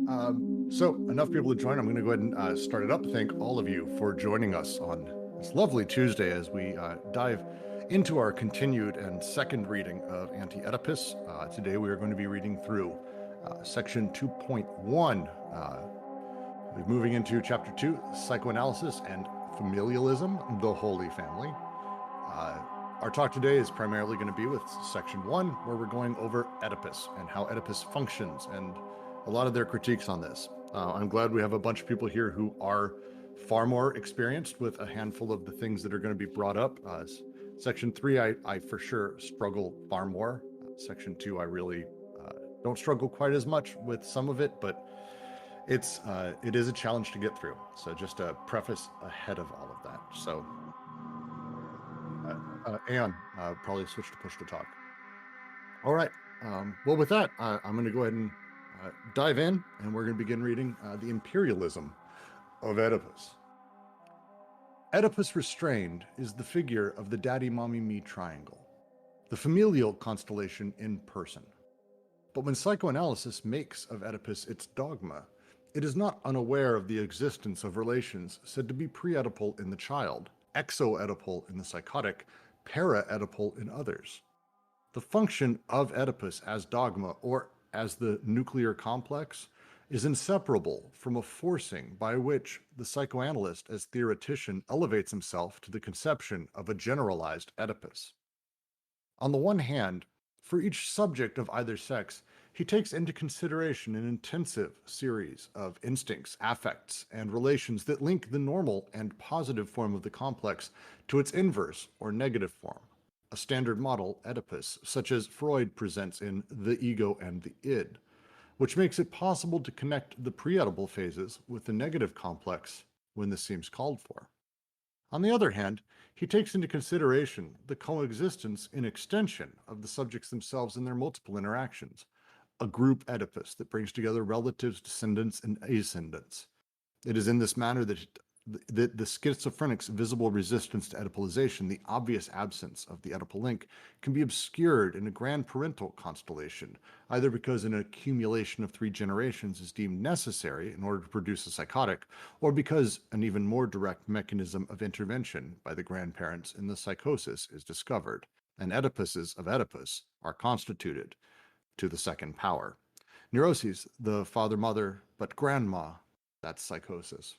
So enough people to join. I'm going to go ahead and start it up. Thank all of you for joining us on this lovely Tuesday as we dive into our continued and second reading of Anti-Oedipus. Today we are going to be reading through section 2.1. We're moving into chapter 2, Psychoanalysis and Familialism, the Holy Family. Our talk today is primarily going to be with section 1, where we're going over Oedipus and how Oedipus functions and a lot of their critiques on this. I'm glad we have a bunch of people here who are far more experienced with a handful of the things that are going to be brought up. Section 3, I for sure struggle far more. Section 2, I really don't struggle quite as much with some of it, but it is a challenge to get through. So just a preface ahead of all of that. So Aeon, probably switch to push to talk. All right. Well, with that, I'm going to go ahead and dive in, and we're going to begin reading the Imperialism of Oedipus. Oedipus restrained is the figure of the daddy-mommy-me triangle, the familial constellation in person. But when psychoanalysis makes of Oedipus its dogma, it is not unaware of the existence of relations said to be pre-Oedipal in the child, exo-Oedipal in the psychotic, para-Oedipal in others. The function of Oedipus as dogma, or as the nuclear complex, is inseparable from a forcing by which the psychoanalyst as theoretician elevates himself to the conception of a generalized Oedipus. On the one hand, for each subject of either sex, he takes into consideration an intensive series of instincts, affects, and relations that link the normal and positive form of the complex to its inverse or negative form, a standard model Oedipus, such as Freud presents in The Ego and the Id, which makes it possible to connect the pre-Oedipal phases with the negative complex when this seems called for. On the other hand, he takes into consideration the coexistence in extension of the subjects themselves and their multiple interactions, a group Oedipus that brings together relatives, descendants, and ascendants. It is in this manner that the schizophrenic's visible resistance to Oedipalization, the obvious absence of the Oedipal link, can be obscured in a grand parental constellation, either because an accumulation of 3 generations is deemed necessary in order to produce a psychotic, or because an even more direct mechanism of intervention by the grandparents in the psychosis is discovered, and Oedipuses of Oedipus are constituted to the second power. Neuroses, the father-mother, but grandma, that's psychosis.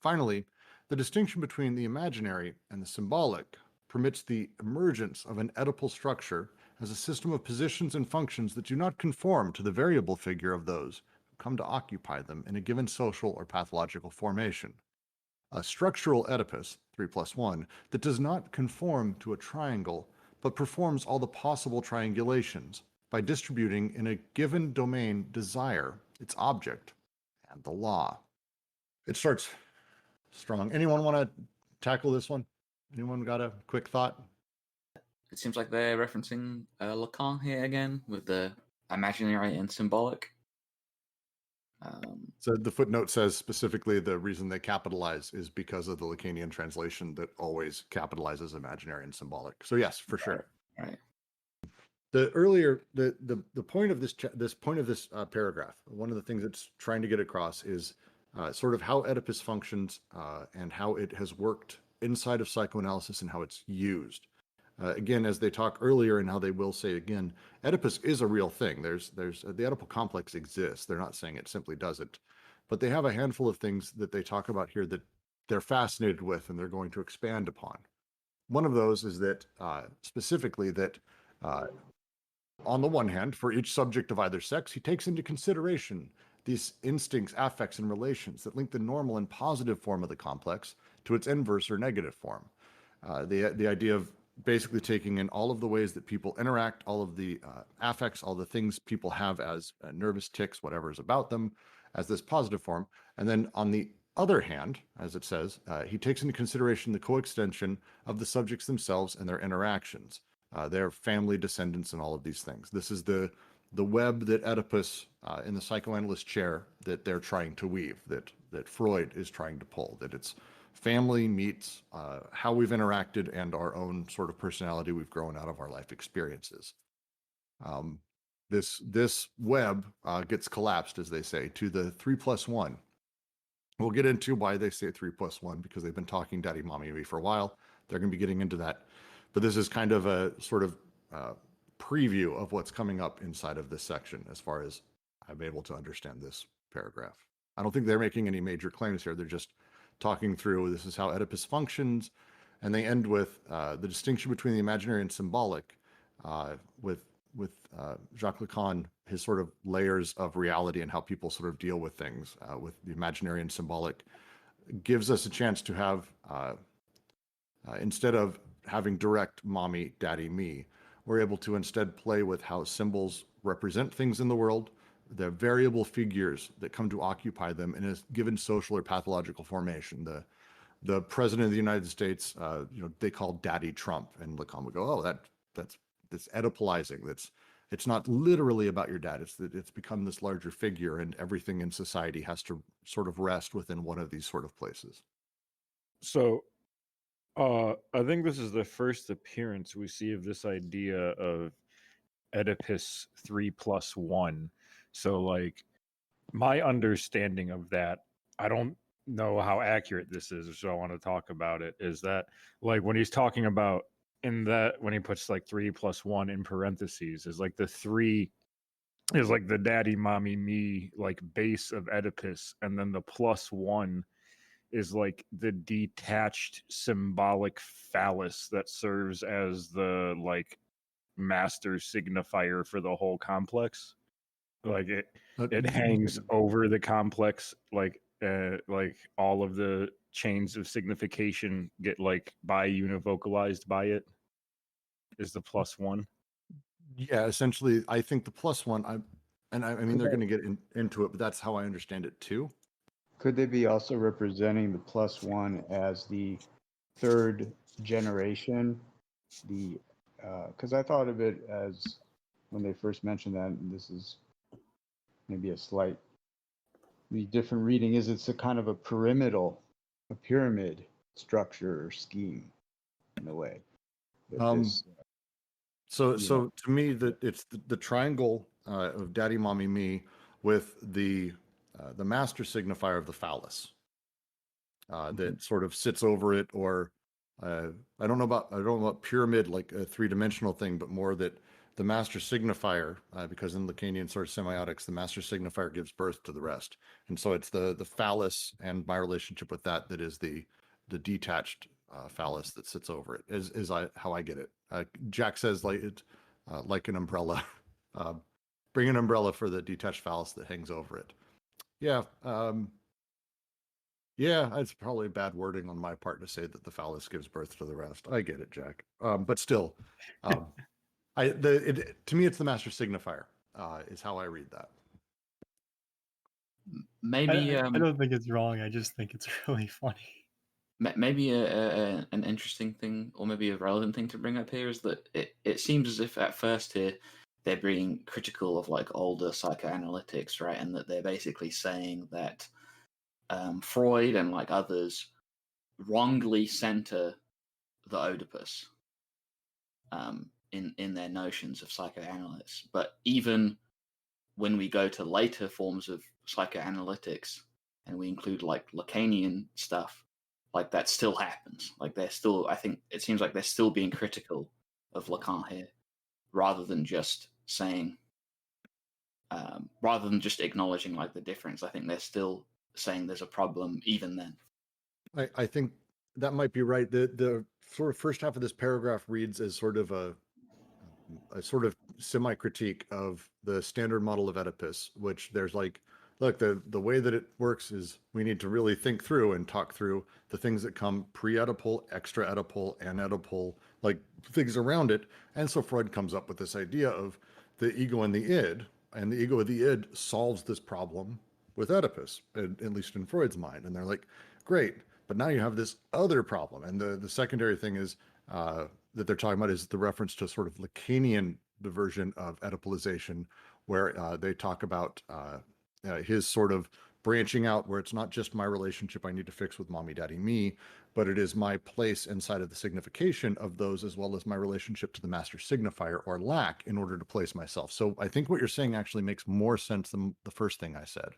Finally, the distinction between the imaginary and the symbolic permits the emergence of an Oedipal structure as a system of positions and functions that do not conform to the variable figure of those who come to occupy them in a given social or pathological formation. A structural Oedipus, 3+1, that does not conform to a triangle, but performs all the possible triangulations by distributing in a given domain desire, its object, and the law. It starts strong. Anyone want to tackle this one? Anyone got a quick thought? It seems like they're referencing Lacan here again with the imaginary and symbolic. So the footnote says specifically the reason they capitalize is because of the Lacanian translation that always capitalizes imaginary and symbolic. So yes, for sure. Right. The earlier the point of this paragraph, one of the things it's trying to get across is sort of how Oedipus functions and how it has worked inside of psychoanalysis and how it's used. Again, as they talk earlier and how they will say again, Oedipus is a real thing. There's the Oedipal complex exists. They're not saying it simply doesn't, but they have a handful of things that they talk about here that they're fascinated with and they're going to expand upon. One of those is that specifically that on the one hand, for each subject of either sex, he takes into consideration these instincts, affects, and relations that link the normal and positive form of the complex to its inverse or negative form. The idea of basically taking in all of the ways that people interact, all of the affects, all the things people have as nervous tics, whatever is about them, as this positive form. And then on the other hand, as it says, he takes into consideration the coextension of the subjects themselves and their interactions, their family, descendants, and all of these things. This is the web that Oedipus in the psychoanalyst chair that they're trying to weave, that Freud is trying to pull, that it's family meets how we've interacted and our own sort of personality we've grown out of our life experiences. this web gets collapsed, as they say, to the 3+1. We'll get into why they say 3+1, because they've been talking daddy, mommy, me for a while. They're going to be getting into that. But this is kind of a sort of preview of what's coming up inside of this section, as far as I'm able to understand this paragraph. I don't think they're making any major claims here. They're just talking through, this is how Oedipus functions. And they end with the distinction between the imaginary and symbolic, with Jacques Lacan, his sort of layers of reality and how people sort of deal with things, with the imaginary and symbolic, gives us a chance to have, instead of having direct mommy, daddy, me, we're able to instead play with how symbols represent things in the world, the variable figures that come to occupy them in a given social or pathological formation. The president of the United States, they call daddy Trump, and Lacan would go, oh, that's Oedipalizing. It's not literally about your dad. It's become this larger figure, and everything in society has to sort of rest within one of these sort of places. So, I think this is the first appearance we see of this idea of Oedipus 3+1. So, like, my understanding of that, I don't know how accurate this is, so I want to talk about it, is that, like, when he's talking about when he puts like 3+1 in parentheses, is like the 3 is like the daddy, mommy, me, like base of Oedipus, and then the +1 is like the detached symbolic phallus that serves as the like master signifier for the whole complex. Like it hangs over the complex, like all of the chains of signification get like bi-univocalized by it. Is the +1? Yeah, essentially, I think the +1. I mean, they're going to get into it, but that's how I understand it too. Could they be also representing the +1 as the third generation? Because I thought of it as, when they first mentioned that, and this is maybe a slightly different reading, is it's a kind of a pyramid structure or scheme in a way. So to me, that it's the triangle of daddy, mommy, me, with the master signifier of the phallus that sort of sits over it, or I don't know about pyramid, like a three-dimensional thing, but more that the master signifier, because in Lacanian sort of semiotics, the master signifier gives birth to the rest, and so it's the phallus and my relationship with that is the detached phallus that sits over it. Is how I get it. Jack says like an umbrella. Bring an umbrella for the detached phallus that hangs over it. Yeah. Yeah, it's probably bad wording on my part to say that the phallus gives birth to the rest. I get it, Jack. But still, to me, it's the master signifier, is how I read that. Maybe I don't think it's wrong. I just think it's really funny. Maybe an interesting thing, or maybe a relevant thing to bring up here, is that it seems as if at first here they're being critical of like older psychoanalytics, right? And that they're basically saying that Freud and like others wrongly center the Oedipus in their notions of psychoanalysis. But even when we go to later forms of psychoanalytics and we include like Lacanian stuff, like that still happens. Like they're still, I think it seems like they're still being critical of Lacan here, rather than just saying, rather than just acknowledging like the difference. I think they're still saying there's a problem even then. I think that might be right. The first half of this paragraph reads as sort of a sort of semi-critique of the standard model of Oedipus, which there's like, look, the way that it works is we need to really think through and talk through the things that come pre-Oedipal, extra-Oedipal, and Oedipal, like things around it. And so Freud comes up with this idea of the ego and the id, and the ego of the id solves this problem with Oedipus, at least in Freud's mind. And they're like, great, but now you have this other problem. And the secondary thing is that they're talking about is the reference to sort of Lacanian version of Oedipalization, where they talk about his sort of branching out where it's not just my relationship I need to fix with mommy, daddy, me, but it is my place inside of the signification of those, as well as my relationship to the master signifier or lack in order to place myself. So I think what you're saying actually makes more sense than the first thing I said.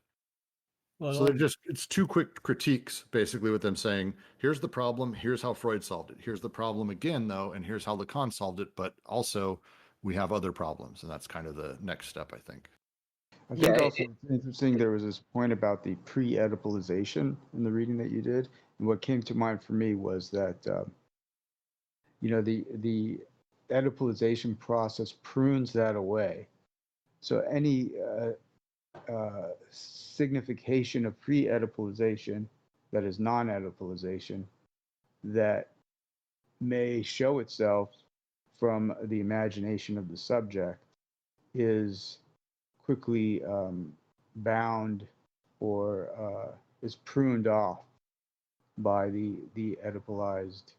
Well, So it's two quick critiques, basically, with them saying, here's the problem, here's how Freud solved it. Here's the problem again, though, and here's how Lacan solved it. But also, we have other problems, and that's kind of the next step, I think. I think Yeah, also it's interesting, there was this point about the pre-Oedipalization in the reading that you did. And what came to mind for me was that, the Oedipalization process prunes that away. So any signification of pre-Oedipalization that is non-Oedipalization that may show itself from the imagination of the subject is quickly bound or is pruned off by the Oedipalized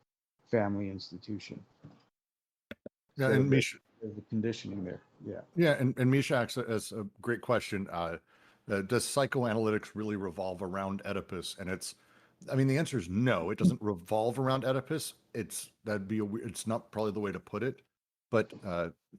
family institution. Yeah, So and Misha, there's a conditioning there. Yeah. yeah, and Misha asks a great question. Does psychoanalytics really revolve around Oedipus? And I mean, the answer is no. It doesn't revolve around Oedipus. It's not probably the way to put it. But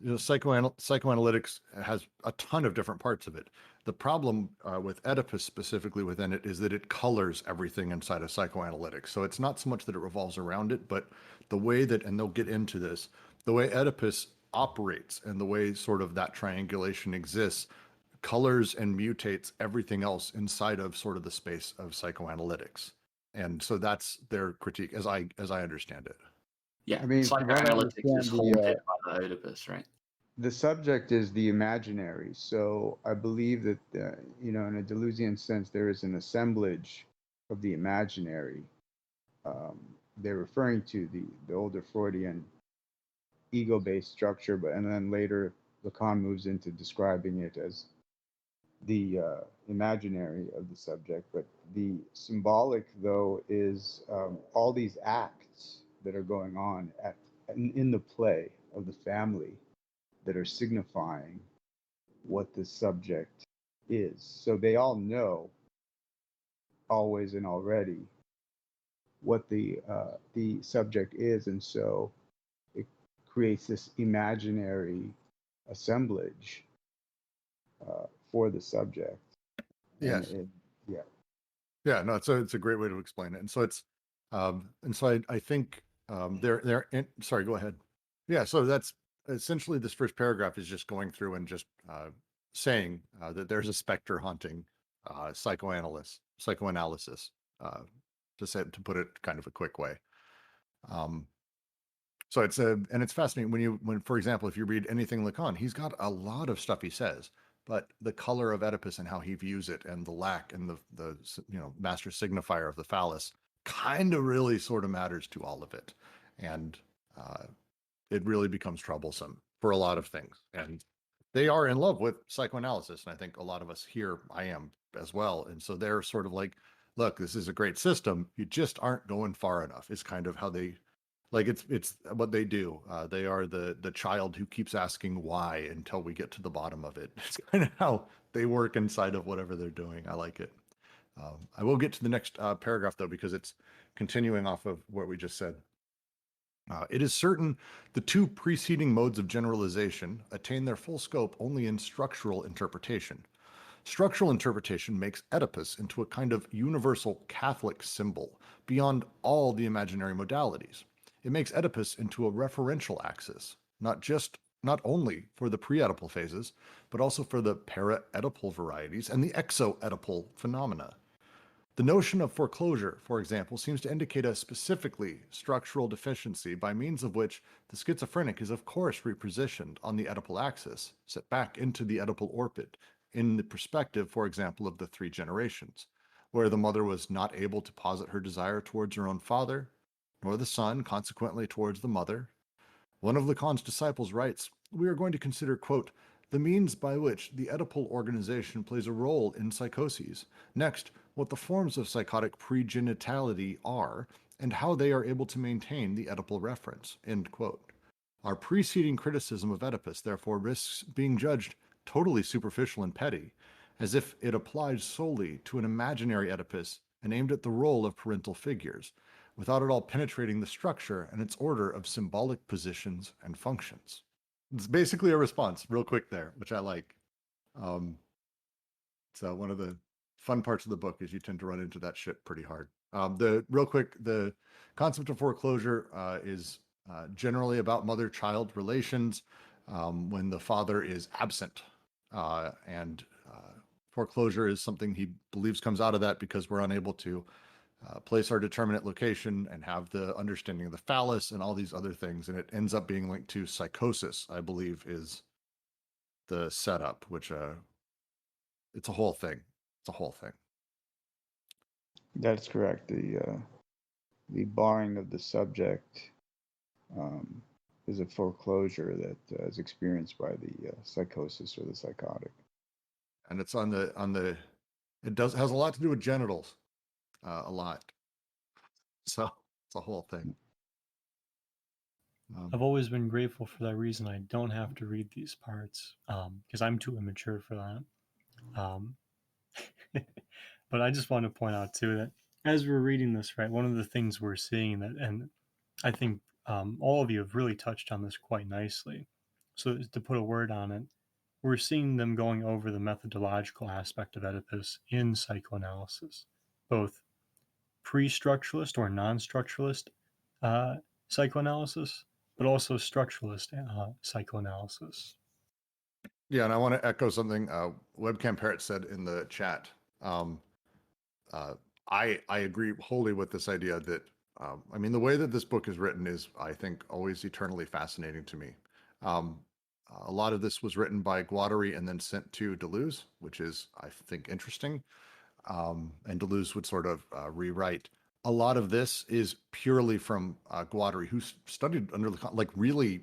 psychoanalytics has a ton of different parts of it. The problem with Oedipus specifically within it is that it colors everything inside of psychoanalytics. So it's not so much that it revolves around it, but the way that, and they'll get into this, the way Oedipus operates and the way sort of that triangulation exists colors and mutates everything else inside of sort of the space of psychoanalytics. And so that's their critique as I understand it. Yeah, I mean, from what I psychoanalytics is understand, haunted by the Oedipus, right? the subject is the imaginary. So I believe that, in a Deleuzian sense, there is an assemblage of the imaginary. They're referring to the older Freudian ego-based structure, and then later Lacan moves into describing it as the imaginary of the subject. But the symbolic, though, is all these acts that are going on in the play of the family that are signifying what the subject is. So they all know, always and already, what the subject is, and so it creates this imaginary assemblage for the subject. Yes. Yeah. Yeah, no, it's a great way to explain it. And so I think sorry, go ahead. Yeah, so that's essentially this first paragraph is just going through and just saying that there's a specter haunting psychoanalysis, to put it kind of a quick way. So it's fascinating when, for example, if you read anything Lacan, he's got a lot of stuff he says, but the color of Oedipus and how he views it and the lack and the master signifier of the phallus kind of really sort of matters to all of it. And it really becomes troublesome for a lot of things. And they are in love with psychoanalysis. And I think a lot of us here, I am as well. And so they're sort of like, look, this is a great system. You just aren't going far enough. It's kind of how they, like, it's what they do. They are the child who keeps asking why until we get to the bottom of it. It's kind of how they work inside of whatever they're doing. I like it. I will get to the next paragraph, though, because it's continuing off of what we just said. It is certain the two preceding modes of generalization attain their full scope only in structural interpretation. Structural interpretation makes Oedipus into a kind of universal Catholic symbol beyond all the imaginary modalities. It makes Oedipus into a referential axis, not only for the pre-Oedipal phases, but also for the para-Oedipal varieties and the exo-Oedipal phenomena. The notion of foreclosure, for example, seems to indicate a specifically structural deficiency by means of which the schizophrenic is of course repositioned on the Oedipal axis, set back into the Oedipal orbit, in the perspective, for example, of the three generations, where the mother was not able to posit her desire towards her own father, nor the son, consequently, towards the mother. One of Lacan's disciples writes, "We are going to consider, quote, the means by which the Oedipal organization plays a role in psychoses. Next, what the forms of psychotic pregenitality are, and how they are able to maintain the Oedipal reference." End quote. Our preceding criticism of Oedipus, therefore, risks being judged totally superficial and petty, as if it applied solely to an imaginary Oedipus and aimed at the role of parental figures, without at all penetrating the structure and its order of symbolic positions and functions. It's basically a response, real quick there, which I like. So one of the fun parts of the book is you tend to run into that shit pretty hard. The concept of foreclosure is generally about mother-child relations when the father is absent. And foreclosure is something he believes comes out of that because we're unable to place our determinate location and have the understanding of the phallus and all these other things. And it ends up being linked to psychosis, I believe, is the setup, which it's a whole thing. It's a whole thing. That's correct. The barring of the subject is a foreclosure that is experienced by the psychosis or the psychotic. And it's on the it has a lot to do with genitals, a lot. So it's a whole thing. I've always been grateful for that reason. I don't have to read these parts because I'm too immature for that. But I just want to point out too that as we're reading this, right, one of the things we're seeing that, and I think all of you have really touched on this quite nicely. So to put a word on it, we're seeing them going over the methodological aspect of Oedipus in psychoanalysis, both pre-structuralist or non-structuralist psychoanalysis, but also structuralist psychoanalysis. Yeah, and I want to echo something Webcam Parrot said in the chat. I agree wholly with this idea that, I mean, the way that this book is written is, I think, always eternally fascinating to me. A lot of this was written by Guattari and then sent to deleuze, which is, I think, interesting. And deleuze would sort of rewrite. A lot of this is purely from Guattari, who studied under the, like really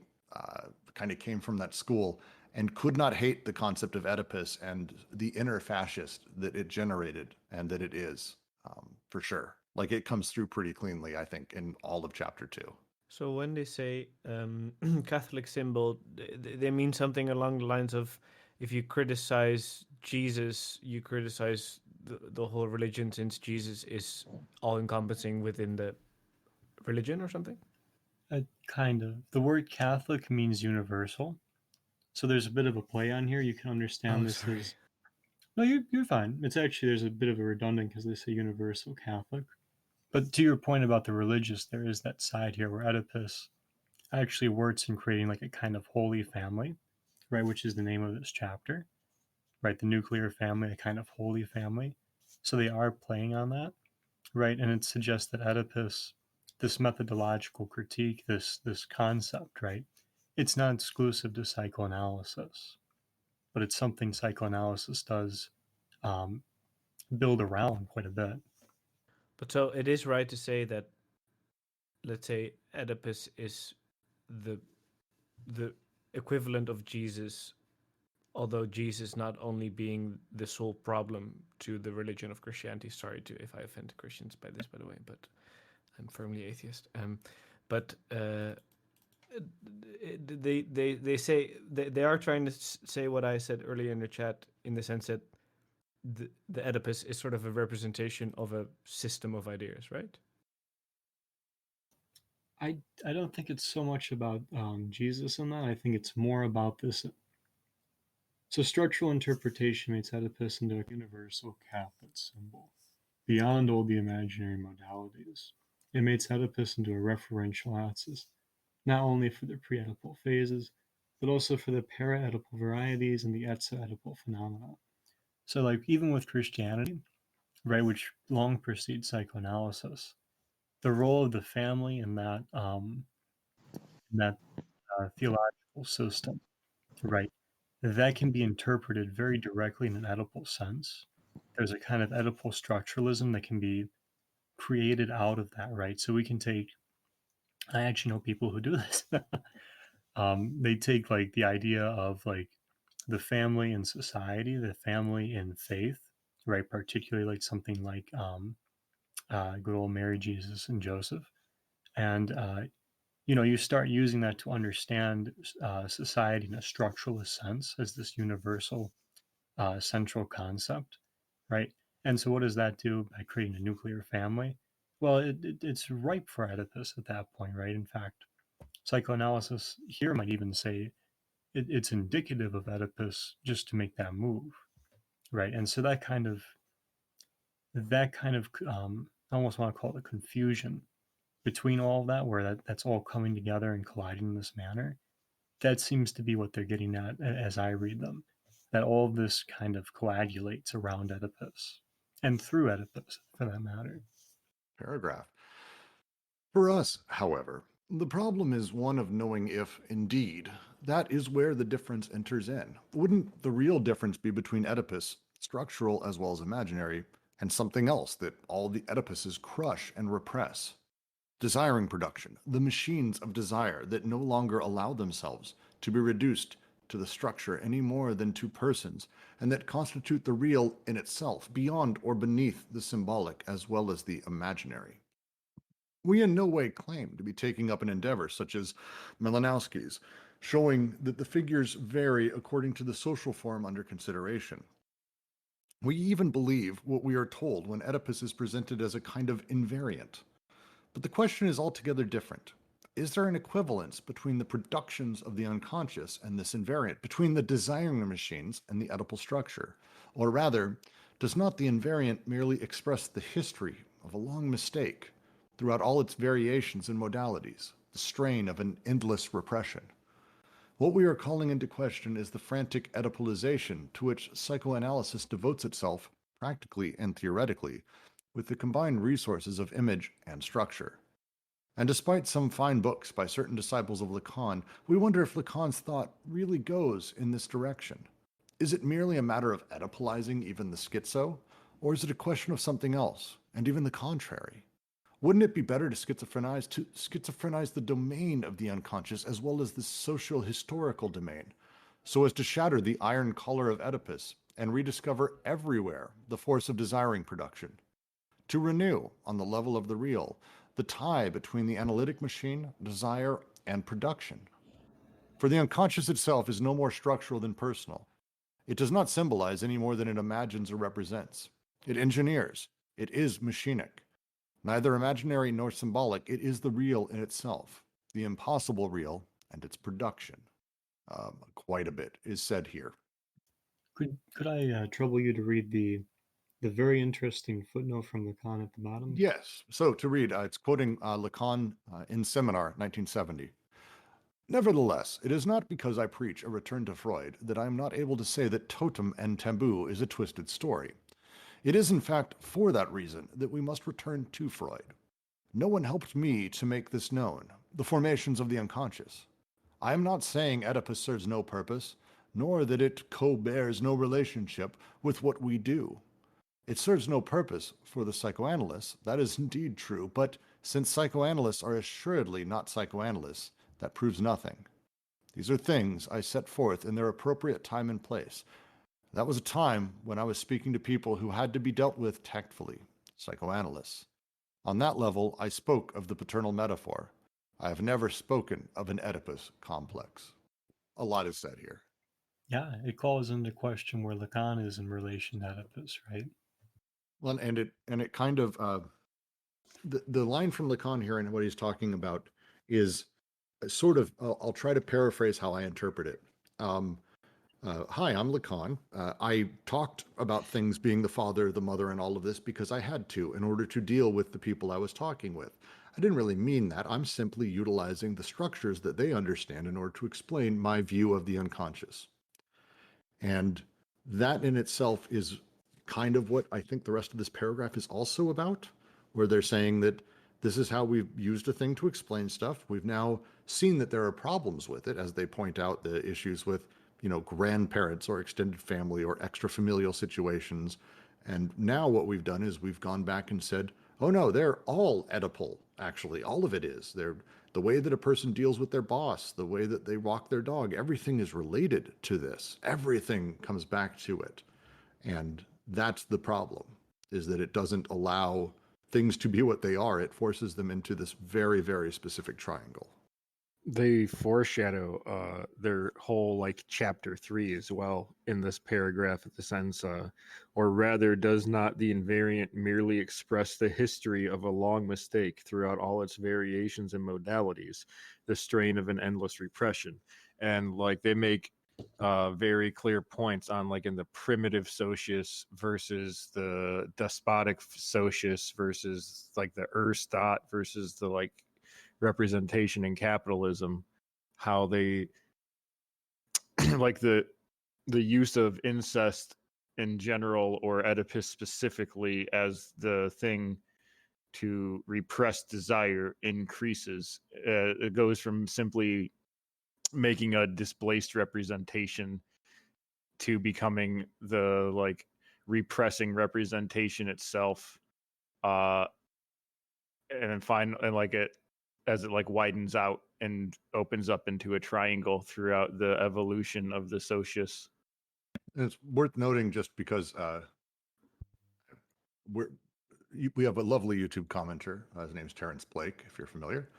kind of came from that school and could not hate the concept of Oedipus and the inner fascist that it generated and that it is, for sure. Like it comes through pretty cleanly, I think, in all of chapter 2. So when they say Catholic symbol, they mean something along the lines of, if you criticize Jesus, you criticize the whole religion, since Jesus is all-encompassing within the religion or something? Kind of. The word Catholic means universal. So there's a bit of a play on here. You can understand this sorry. as... No, you're fine. It's actually, there's a bit of a redundant because they say universal Catholic. But to your point about the religious, there is that side here where Oedipus actually works in creating like a kind of holy family, right, which is the name of this chapter, right, the nuclear family, a kind of holy family. So they are playing on that, right, and it suggests that Oedipus, this methodological critique, this concept, right, it's not exclusive to psychoanalysis, but it's something psychoanalysis does build around quite a bit. But so it is right to say that, let's say, Oedipus is the equivalent of Jesus, although Jesus not only being the sole problem to the religion of Christianity. Sorry if I offend Christians by this, by the way, but I'm firmly atheist. But they say they are trying to say what I said earlier in the chat, in the sense that the Oedipus is sort of a representation of a system of ideas, right? I don't think it's so much about Jesus in that. I think it's more about this. So structural interpretation makes Oedipus into a universal Catholic symbol, beyond all the imaginary modalities. It makes Oedipus into a referential axis, not only for the pre-Oedipal phases, but also for the para-Oedipal varieties and the exo-Oedipal phenomena. So like even with Christianity, right, which long precedes psychoanalysis, the role of the family in that theological system, right, that can be interpreted very directly in an Oedipal sense. There's a kind of Oedipal structuralism that can be created out of that, right? So we can take, I actually know people who do this. They take like the idea of like the family in society, the family in faith, right? Particularly like something like good old Mary, Jesus, and Joseph. And, you start using that to understand society in a structuralist sense as this universal central concept, right? And so what does that do by creating a nuclear family? Well, it's ripe for Oedipus at that point, right? In fact, psychoanalysis here might even say it's indicative of Oedipus just to make that move, right? And so I almost want to call it a confusion between all of that, where that's all coming together and colliding in this manner. That seems to be what they're getting at as I read them, that all of this kind of coagulates around Oedipus and through Oedipus, for that matter. Paragraph. For us, however, the problem is one of knowing if, indeed, that is where the difference enters in. Wouldn't the real difference be between Oedipus, structural as well as imaginary, and something else that all the Oedipuses crush and repress? Desiring production, the machines of desire that no longer allow themselves to be reduced to the structure any more than to persons, and that constitute the real in itself, beyond or beneath the symbolic as well as the imaginary. We in no way claim to be taking up an endeavor such as Malinowski's, showing that the figures vary according to the social form under consideration. We even believe what we are told when Oedipus is presented as a kind of invariant. But the question is altogether different. Is there an equivalence between the productions of the unconscious and this invariant, between the desiring machines and the Oedipal structure? Or rather, does not the invariant merely express the history of a long mistake throughout all its variations and modalities, the strain of an endless repression? What we are calling into question is the frantic Oedipalization to which psychoanalysis devotes itself, practically and theoretically, with the combined resources of image and structure. And despite some fine books by certain disciples of Lacan, we wonder if Lacan's thought really goes in this direction. Is it merely a matter of Oedipalizing even the schizo, or is it a question of something else, and even the contrary? Wouldn't it be better to schizophrenize the domain of the unconscious as well as the social historical domain, so as to shatter the iron collar of Oedipus and rediscover everywhere the force of desiring production? To renew, on the level of the real, the tie between the analytic machine, desire, and production. For the unconscious itself is no more structural than personal. It does not symbolize any more than it imagines or represents. It engineers. It is machinic. Neither imaginary nor symbolic, it is the real in itself, the impossible real, and its production. Quite a bit is said here. Could I trouble you to read the very interesting footnote from Lacan at the bottom? Yes. So to read, it's quoting Lacan in Seminar, 1970. Nevertheless, it is not because I preach a return to Freud that I am not able to say that totem and taboo is a twisted story. It is, in fact, for that reason that we must return to Freud. No one helped me to make this known, the formations of the unconscious. I am not saying Oedipus serves no purpose, nor that it co-bears no relationship with what we do. It serves no purpose for the psychoanalysts, that is indeed true, but since psychoanalysts are assuredly not psychoanalysts, that proves nothing. These are things I set forth in their appropriate time and place. That was a time when I was speaking to people who had to be dealt with tactfully, psychoanalysts. On that level, I spoke of the paternal metaphor. I have never spoken of an Oedipus complex. A lot is said here. Yeah, it calls into question where Lacan is in relation to Oedipus, right? Well, and it kind of the line from Lacan here and what he's talking about is sort of, I'll try to paraphrase how I interpret it. Hi, I'm Lacan. I talked about things being the father, the mother, and all of this because I had to in order to deal with the people I was talking with. I didn't really mean that. I'm simply utilizing the structures that they understand in order to explain my view of the unconscious. And that in itself is kind of what I think the rest of this paragraph is also about, where they're saying that this is how we've used a thing to explain stuff. We've now seen that there are problems with it, as they point out the issues with, grandparents or extended family or extrafamilial situations. And now what we've done is we've gone back and said, oh no, they're all Oedipal, actually. All of it is. They're the way that a person deals with their boss, the way that they walk their dog, everything is related to this. Everything comes back to it. And that's the problem, is that it doesn't allow things to be what they are. It forces them into this very, very specific triangle. They foreshadow their whole like chapter 3 as well in this paragraph, at the sense, or rather, does not the invariant merely express the history of a long mistake throughout all its variations and modalities, the strain of an endless repression? And like they make very clear points on like in the primitive socius versus the despotic socius versus like the Erstat versus the like representation in capitalism, how they like the use of incest in general or Oedipus specifically as the thing to repress desire increases. It goes from simply making a displaced representation to becoming the like repressing representation itself, and then like it as it like widens out and opens up into a triangle throughout the evolution of the socius. And it's worth noting just because we have a lovely YouTube commenter. His name's Terrence Blake, if you're familiar.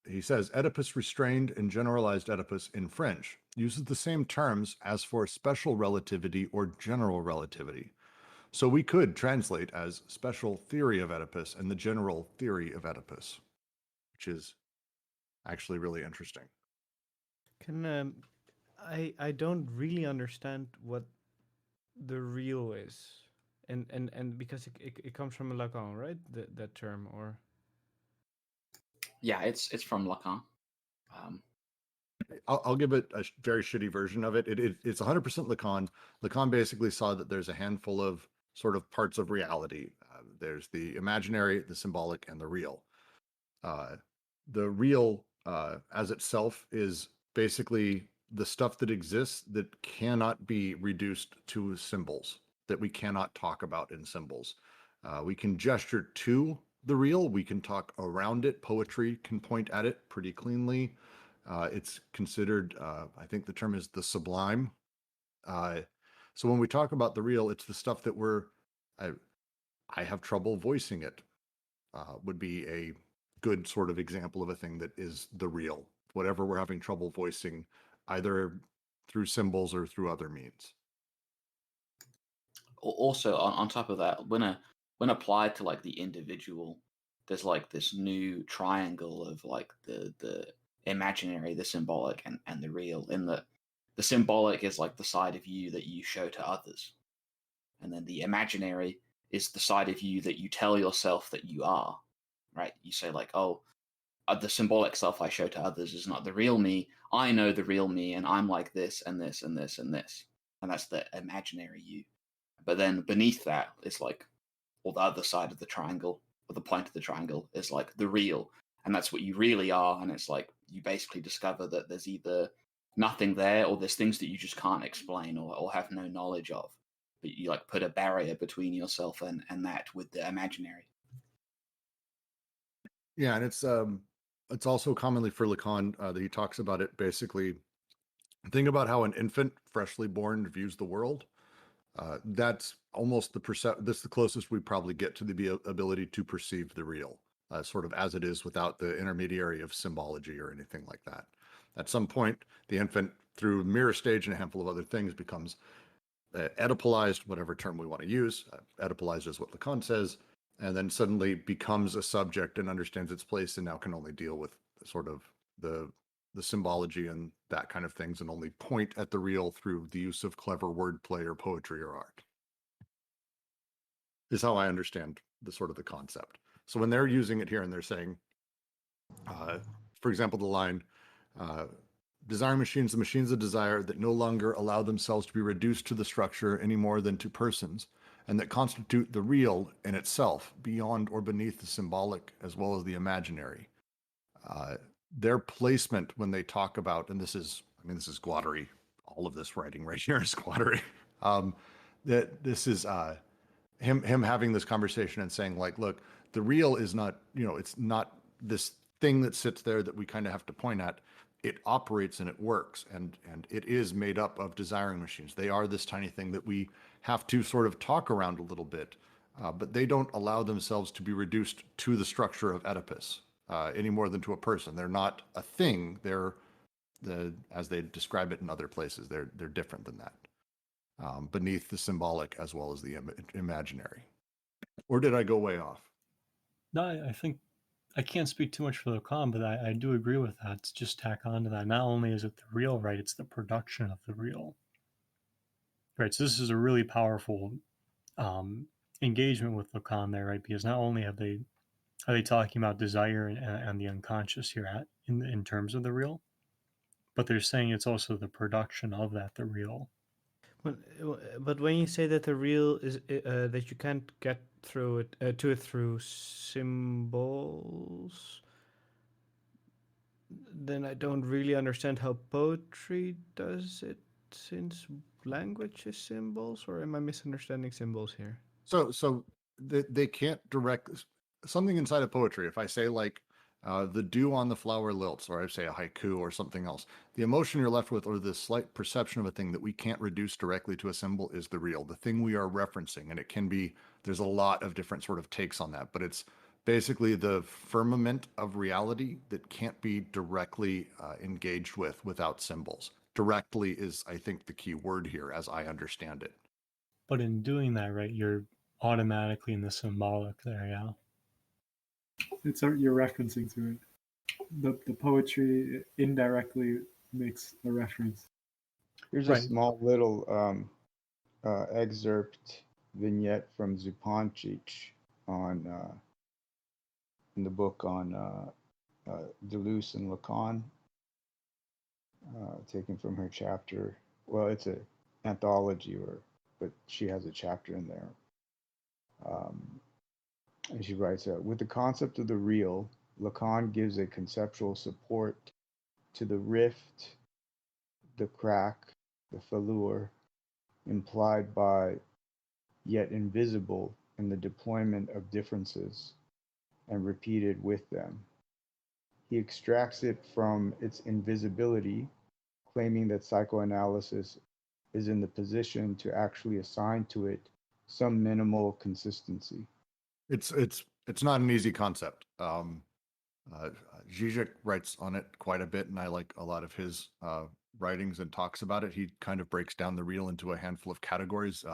He says, Oedipus restrained and generalized Oedipus in French uses the same terms as for special relativity or general relativity. So we could translate as special theory of Oedipus and the general theory of Oedipus, which is actually really interesting. Can I don't really understand what the real is, and because it comes from Lacan, right? That term, or Yeah, it's from Lacan. I'll give it a very shitty version of it. It's 100% Lacan. Lacan basically saw that there's a handful of sort of parts of reality. There's the imaginary, the symbolic, and the real. The real, as itself, is basically the stuff that exists that cannot be reduced to symbols, that we cannot talk about in symbols. We can gesture to the real. We can talk around it. Poetry can point at it pretty cleanly. It's considered, I think the term is the sublime. So when we talk about the real, it's the stuff that I have trouble voicing it, would be a good sort of example of a thing that is the real, whatever we're having trouble voicing, either through symbols or through other means. Also, on top of that, when applied to like the individual, there's like this new triangle of like the imaginary, the symbolic, and the real. In that the symbolic is like the side of you that you show to others, and then the imaginary is the side of you that you tell yourself that you are. Right? You say like, oh, the symbolic self I show to others is not the real me. I know the real me, and I'm like this and this and this and this, and that's the imaginary you. But then beneath that is like, or the other side of the triangle, or the point of the triangle is like the real, and that's what you really are. And it's like you basically discover that there's either nothing there, or there's things that you just can't explain or have no knowledge of. But you like put a barrier between yourself and that with the imaginary. Yeah, and it's also commonly for Lacan that he talks about it basically. Think about how an infant, freshly born, views the world. That's almost that's the closest we probably get to the ability to perceive the real, sort of as it is without the intermediary of symbology or anything like that. At some point, the infant, through mirror stage and a handful of other things, becomes Oedipalized, whatever term we want to use. Oedipalized is what Lacan says, and then suddenly becomes a subject and understands its place and now can only deal with sort of the symbology and that kind of things and only point at the real through the use of clever wordplay or poetry or art, is how I understand the sort of the concept. So when they're using it here and they're saying, for example, the line, desiring machines, the machines of desire that no longer allow themselves to be reduced to the structure any more than to persons, and that constitute the real in itself, beyond or beneath the symbolic as well as the imaginary. Their placement when they talk about, and this is guattari, all of this writing right here is guattari, that this is him having this conversation and saying like, look, the real is not, it's not this thing that sits there that we kind of have to point at. It operates and it works, and it is made up of desiring machines. They are this tiny thing that we have to sort of talk around a little bit, but they don't allow themselves to be reduced to the structure of Oedipus. any more than to a person. They're not a thing. They're as they describe it in other places. They're different than that, beneath the symbolic as well as the imaginary. Or did I go way off? No, I think I can't speak too much for Lacan, but I do agree with that. It's just tack on to that. Not only is it the real, right? It's the production of the real, right? So this is a really powerful engagement with Lacan there, right? Because not only are they talking about desire and the unconscious here in terms of the real, but they're saying it's also the production of that, the real. But when you say that the real is that you can't get through it to it through symbols, then I don't really understand how poetry does it, since language is symbols. Or am I misunderstanding symbols here? So they can't direct something inside of poetry. If I say like the dew on the flower lilts, or I say a haiku or something else, the emotion you're left with, or the slight perception of a thing that we can't reduce directly to a symbol, is the real, the thing we are referencing. And it can be, there's a lot of different sort of takes on that, but it's basically the firmament of reality that can't be directly engaged with without symbols. Directly is, I think, the key word here, as I understand it. But in doing that, right, you're automatically in the symbolic there, yeah. You're referencing to it. The poetry indirectly makes a reference. Here's Right. a small little excerpt vignette from Zupancic on in the book on Deleuze and Lacan, taken from her chapter. Well, it's an anthology, but she has a chapter in there. And she writes, with the concept of the real, Lacan gives a conceptual support to the rift, the crack, the fallure, implied by, yet invisible in the deployment of differences, and repeated with them. He extracts it from its invisibility, claiming that psychoanalysis is in the position to actually assign to it some minimal consistency. It's not an easy concept. Zizek writes on it quite a bit, and I like a lot of his writings and talks about it. He kind of breaks down the real into a handful of categories,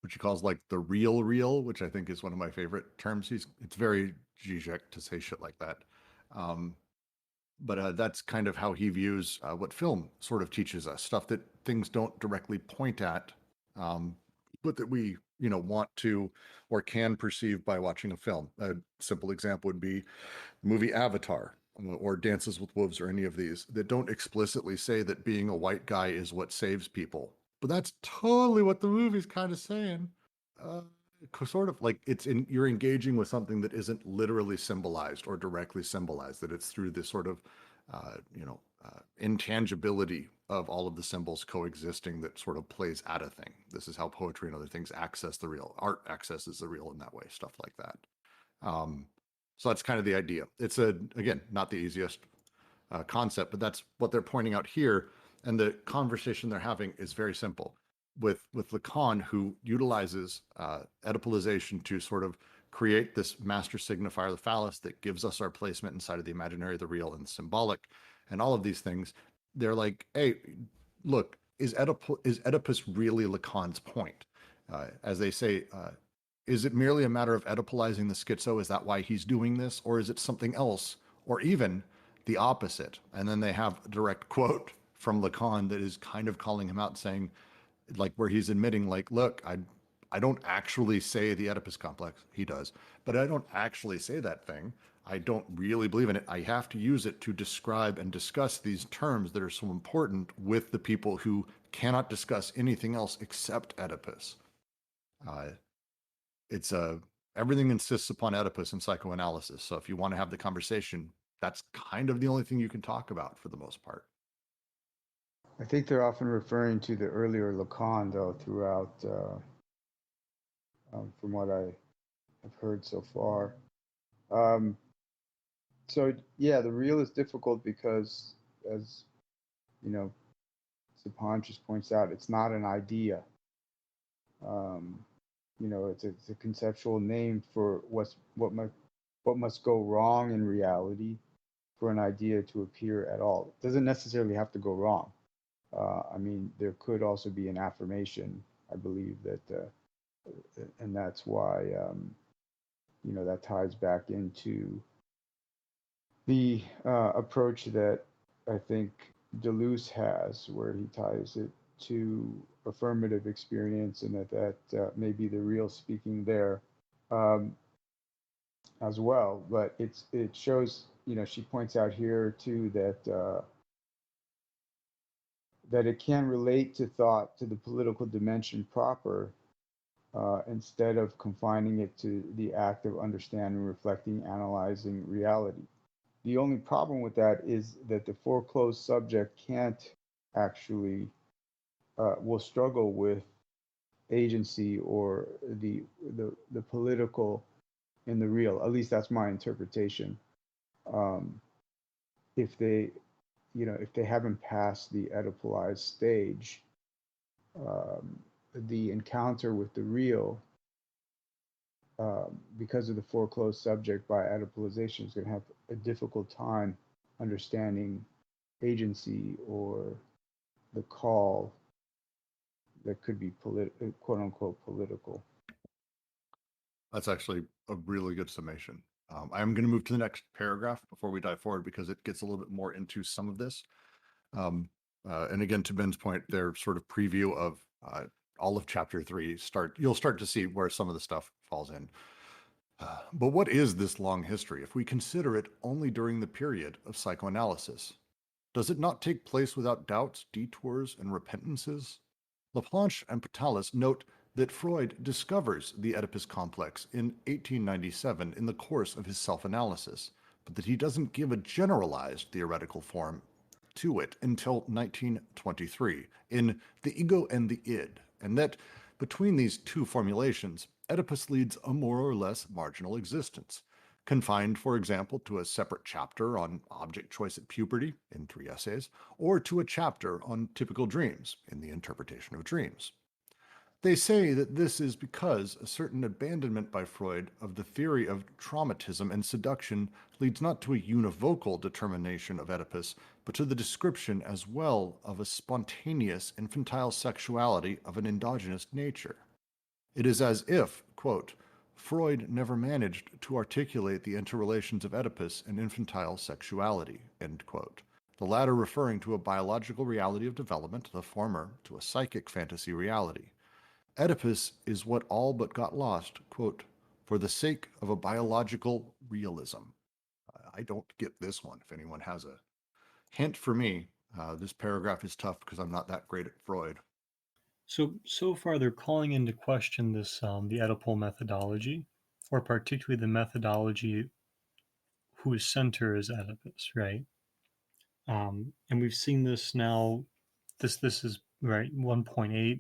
which he calls like the real, which I think is one of my favorite terms. It's very Zizek to say shit like that. But that's kind of how he views what film sort of teaches us, stuff that things don't directly point at, but that we want to or can perceive by watching a film. A simple example would be the movie Avatar or Dances with Wolves, or any of these that don't explicitly say that being a white guy is what saves people, but that's totally what the movie's kind of saying. Sort of like you're engaging with something that isn't literally symbolized or directly symbolized, that it's through this sort of intangibility of all of the symbols coexisting that sort of plays at a thing. This is how poetry and other things access the real. Art accesses the real in that way, stuff like that. So that's kind of the idea. It's again, not the easiest concept, but that's what they're pointing out here. And the conversation they're having is very simple. With Lacan, who utilizes Oedipalization to sort of create this master signifier, the phallus, that gives us our placement inside of the imaginary, the real, and the symbolic, and all of these things. They're like, hey, look, is Oedipus really Lacan's point? As they say, is it merely a matter of Oedipalizing the schizo? Is that why he's doing this? Or is it something else? Or even the opposite? And then they have a direct quote from Lacan that is kind of calling him out, saying, like, where he's admitting, like, look, I don't actually say the Oedipus complex. He does, but I don't actually say that thing. I don't really believe in it. I have to use it to describe and discuss these terms that are so important with the people who cannot discuss anything else except Oedipus. It's everything insists upon Oedipus in psychoanalysis. So if you want to have the conversation, that's kind of the only thing you can talk about for the most part. I think they're often referring to the earlier Lacan, though, throughout, from what I have heard so far. So, yeah, the real is difficult because, as Sapon just points out, it's not an idea. It's a conceptual name for what what must go wrong in reality for an idea to appear at all. It doesn't necessarily have to go wrong. I mean, there could also be an affirmation, I believe, that, and that's why, that ties back into the approach that I think Deleuze has, where he ties it to affirmative experience, and that may be the real speaking there as well. But it shows, she points out here too that it can relate to thought to the political dimension proper, instead of confining it to the act of understanding, reflecting, analyzing reality. The only problem with that is that the foreclosed subject can't actually, will struggle with agency or the political in the real. At least that's my interpretation. If they, if they haven't passed the Oedipalized stage, the encounter with the real, because of the foreclosed subject by Oedipalization, is going to have a difficult time understanding agency or the call that could be quote unquote political. That's actually a really good summation. I'm going to move to the next paragraph before we dive forward because it gets a little bit more into some of this. And again, to Ben's point, their sort of preview of all of chapter 3, you'll start to see where some of the stuff falls in. But what is this long history if we consider it only during the period of psychoanalysis? Does it not take place without doubts, detours, and repentances? Laplanche and Patalis note that Freud discovers the Oedipus complex in 1897 in the course of his self-analysis, but that he doesn't give a generalized theoretical form to it until 1923 in The Ego and the Id, and that between these two formulations, Oedipus leads a more or less marginal existence, confined, for example, to a separate chapter on object choice at puberty in 3 essays, or to a chapter on typical dreams in The Interpretation of Dreams. They say that this is because a certain abandonment by Freud of the theory of traumatism and seduction leads not to a univocal determination of Oedipus, but to the description as well of a spontaneous infantile sexuality of an endogenous nature. It is as if, quote, Freud never managed to articulate the interrelations of Oedipus and infantile sexuality, end quote. The latter referring to a biological reality of development, the former to a psychic fantasy reality. Oedipus is what all but got lost, quote, for the sake of a biological realism. I don't get this one. If anyone has a hint for me, this paragraph is tough because I'm not that great at Freud. So far they're calling into question this the Oedipal methodology, or particularly the methodology whose center is Oedipus, right? And we've seen this now. This is right 1.8.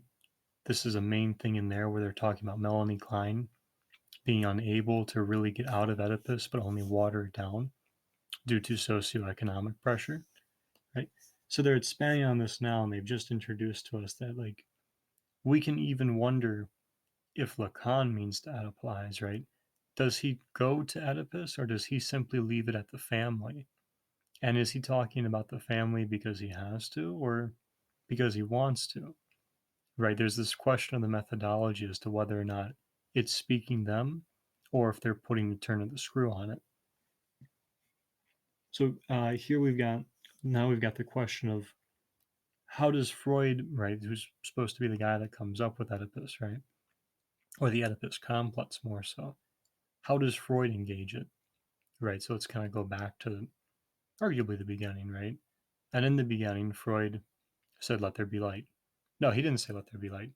This is a main thing in there where they're talking about Melanie Klein being unable to really get out of Oedipus, but only water it down due to socioeconomic pressure, right? So they're expanding on this now, and they've just introduced to us that, like, we can even wonder if Lacan means to Oedipalize, right? Does he go to Oedipus, or does he simply leave it at the family? And is he talking about the family because he has to, or because he wants to? Right? There's this question of the methodology as to whether or not it's speaking them, or if they're putting the turn of the screw on it. So here we've got the question of how does Freud, right, who's supposed to be the guy that comes up with Oedipus, right, or the Oedipus complex more so, how does Freud engage it, right? So let's kind of go back to arguably the beginning, right? And in the beginning, Freud said, "Let there be light." No, he didn't say "Let there be light."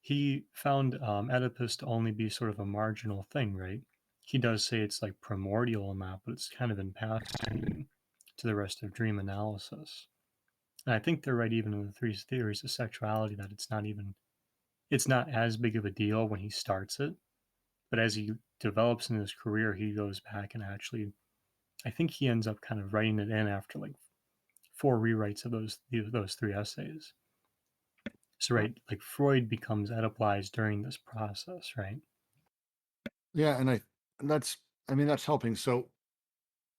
He found Oedipus to only be sort of a marginal thing, right? He does say it's like primordial in that, but it's kind of in passing to the rest of dream analysis. And I think they're right even in the 3 theories of sexuality that it's not as big of a deal when he starts it, but as he develops in his career, he goes back and actually, I think he ends up kind of writing it in after like 4 rewrites of those 3 essays. So right, like Freud becomes Oedipalized during this process, right? Yeah, and that's I mean, that's helping. So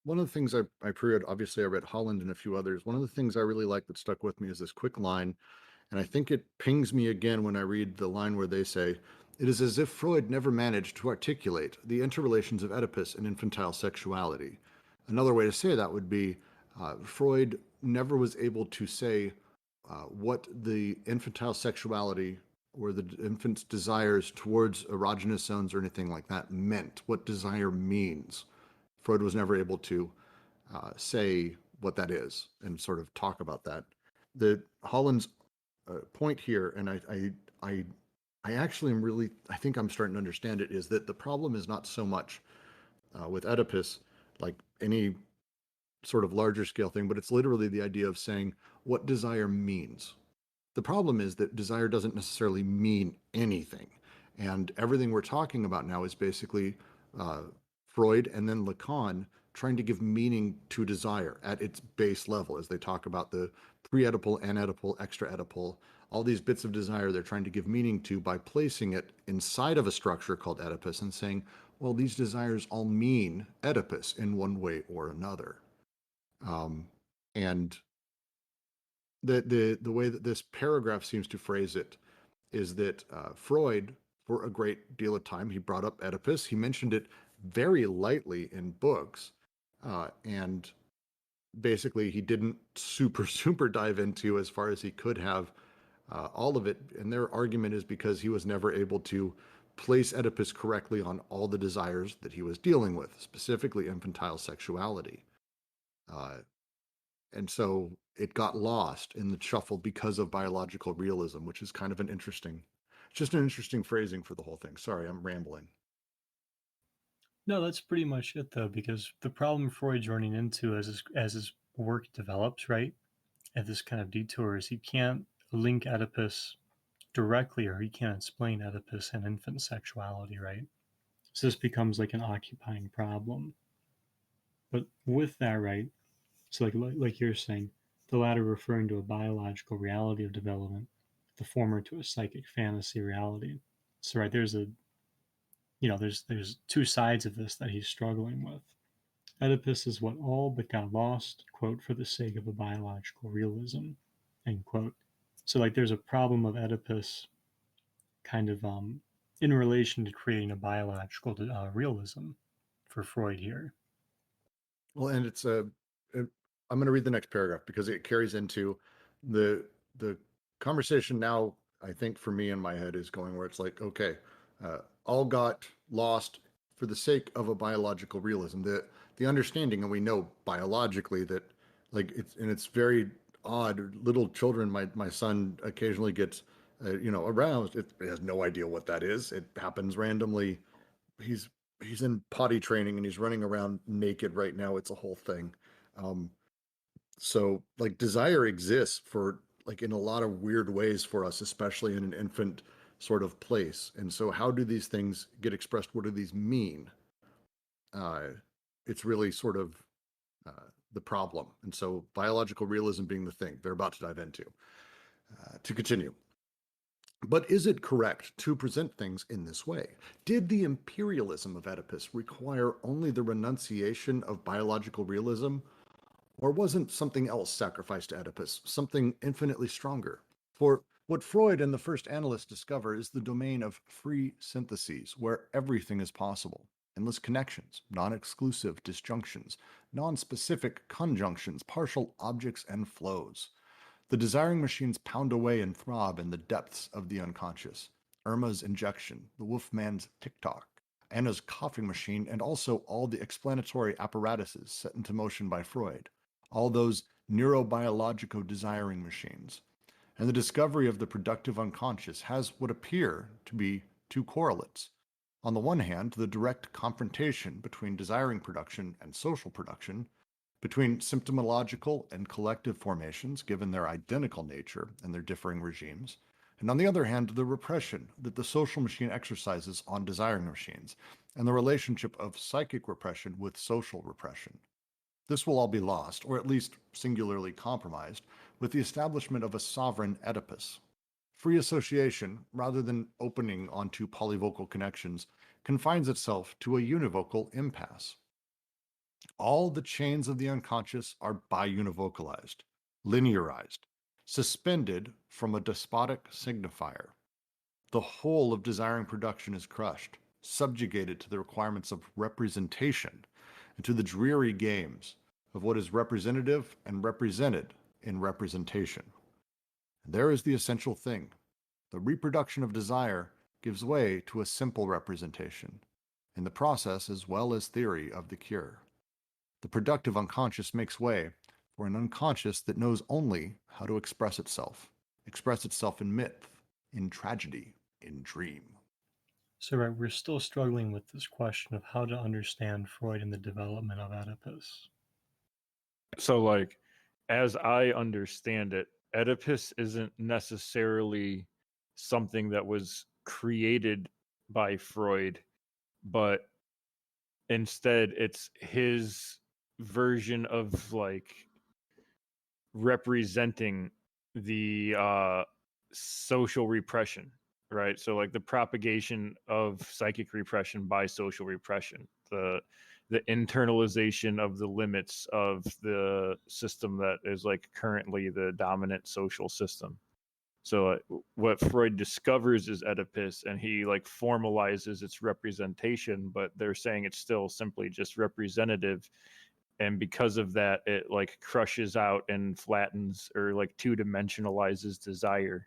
one of the things I pre-read, obviously I read Holland and a few others. One of the things I really like that stuck with me is this quick line. And I think it pings me again when I read the line where they say, "It is as if Freud never managed to articulate the interrelations of Oedipus and infantile sexuality." Another way to say that would be Freud never was able to say what the infantile sexuality or the infant's desires towards erogenous zones or anything like that meant, what desire means. Freud was never able to say what that is and sort of talk about that. The Holland's point here, and I actually am really, I think I'm starting to understand it, is that the problem is not so much with Oedipus, like any sort of larger scale thing, but it's literally the idea of saying what desire means. The problem is that desire doesn't necessarily mean anything. And everything we're talking about now is basically Freud and then Lacan trying to give meaning to desire at its base level as they talk about the pre-Oedipal, anedipal, extra-Oedipal, all these bits of desire they're trying to give meaning to by placing it inside of a structure called Oedipus and saying, well, these desires all mean Oedipus in one way or another. And the way that this paragraph seems to phrase it is that Freud, for a great deal of time, he brought up Oedipus. He mentioned it very lightly in books, and basically he didn't super dive into as far as he could have all of it. And their argument is because he was never able to place Oedipus correctly on all the desires that he was dealing with, specifically infantile sexuality. And so it got lost in the shuffle because of biological realism, which is kind of an interesting, just an interesting phrasing for the whole thing. Sorry, I'm rambling. No, that's pretty much it, though, because the problem Freud's running into as his work develops, right, at this kind of detour, is he can't link Oedipus directly, or he can't explain Oedipus and infant sexuality, right? So this becomes like an occupying problem. But with that, right, so like you're saying, the latter referring to a biological reality of development, the former to a psychic fantasy reality. So right, there's two sides of this that he's struggling with. Oedipus is what all but got lost, quote, for the sake of a biological realism, end quote. So like there's a problem of Oedipus kind of in relation to creating a biological realism for Freud here. Well, and I'm going to read the next paragraph because it carries into the conversation now. I think for me in my head is going where it's like, okay, all got lost for the sake of a biological realism. The understanding, and we know biologically that, like, it's very odd. Little children, my son occasionally gets, aroused. It has no idea what that is. It happens randomly. He's in potty training and he's running around naked right now. It's a whole thing. So like desire exists for like in a lot of weird ways for us, especially in an infant sort of place. And so how do these things get expressed? What do these mean? It's really sort of the problem. And so biological realism being the thing they're about to dive into. To continue. But is it correct to present things in this way? Did the imperialism of Oedipus require only the renunciation of biological realism? Or wasn't something else sacrificed to Oedipus, something infinitely stronger? For what Freud and the first analysts discover is the domain of free syntheses, where everything is possible. Endless connections, non-exclusive disjunctions, non-specific conjunctions, partial objects and flows. The desiring machines pound away and throb in the depths of the unconscious. Irma's injection, the Wolfman's tick-tock, Anna's coughing machine, and also all the explanatory apparatuses set into motion by Freud. All those neurobiologico desiring machines. And the discovery of the productive unconscious has what appear to be two correlates. On the one hand, the direct confrontation between desiring production and social production, between symptomological and collective formations, given their identical nature and their differing regimes, and on the other hand, the repression that the social machine exercises on desiring machines, and the relationship of psychic repression with social repression. This will all be lost, or at least singularly compromised, with the establishment of a sovereign Oedipus. Free association, rather than opening onto polyvocal connections, confines itself to a univocal impasse. All the chains of the unconscious are biunivocalized, linearized, suspended from a despotic signifier. The whole of desiring production is crushed, subjugated to the requirements of representation and to the dreary games of what is representative and represented in representation. And there is the essential thing. The reproduction of desire gives way to a simple representation, in the process as well as theory of the cure. The productive unconscious makes way for an unconscious that knows only how to express itself in myth, in tragedy, in dream. So, right, we're still struggling with this question of how to understand Freud and the development of Oedipus. So, like, as I understand it, Oedipus isn't necessarily something that was created by Freud, but instead it's his version of like representing the social repression, right? So like the propagation of psychic repression by social repression, the internalization of the limits of the system that is like currently the dominant social system. So what Freud discovers is Oedipus, and he like formalizes its representation, but they're saying it's still simply just representative, and because of that, it like crushes out and flattens or like two-dimensionalizes desire.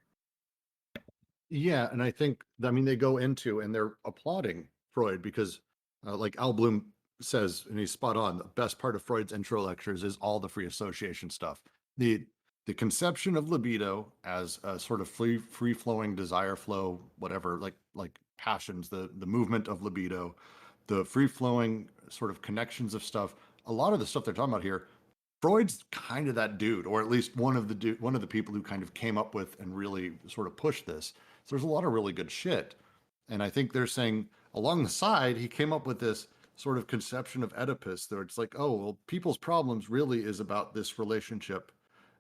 Yeah, and I think, I mean, they go into and they're applauding Freud because, like Al Bloom says, and he's spot on, the best part of Freud's intro lectures is all the free association stuff. The conception of libido as a sort of free-flowing desire flow, whatever, like passions, the movement of libido, the free-flowing sort of connections of stuff. A lot of the stuff they're talking about here, Freud's kind of that dude, or at least one of the people who kind of came up with and really sort of pushed this. So there's a lot of really good shit. And I think they're saying along the side, he came up with this sort of conception of Oedipus, where it's like, oh, well, people's problems really is about this relationship.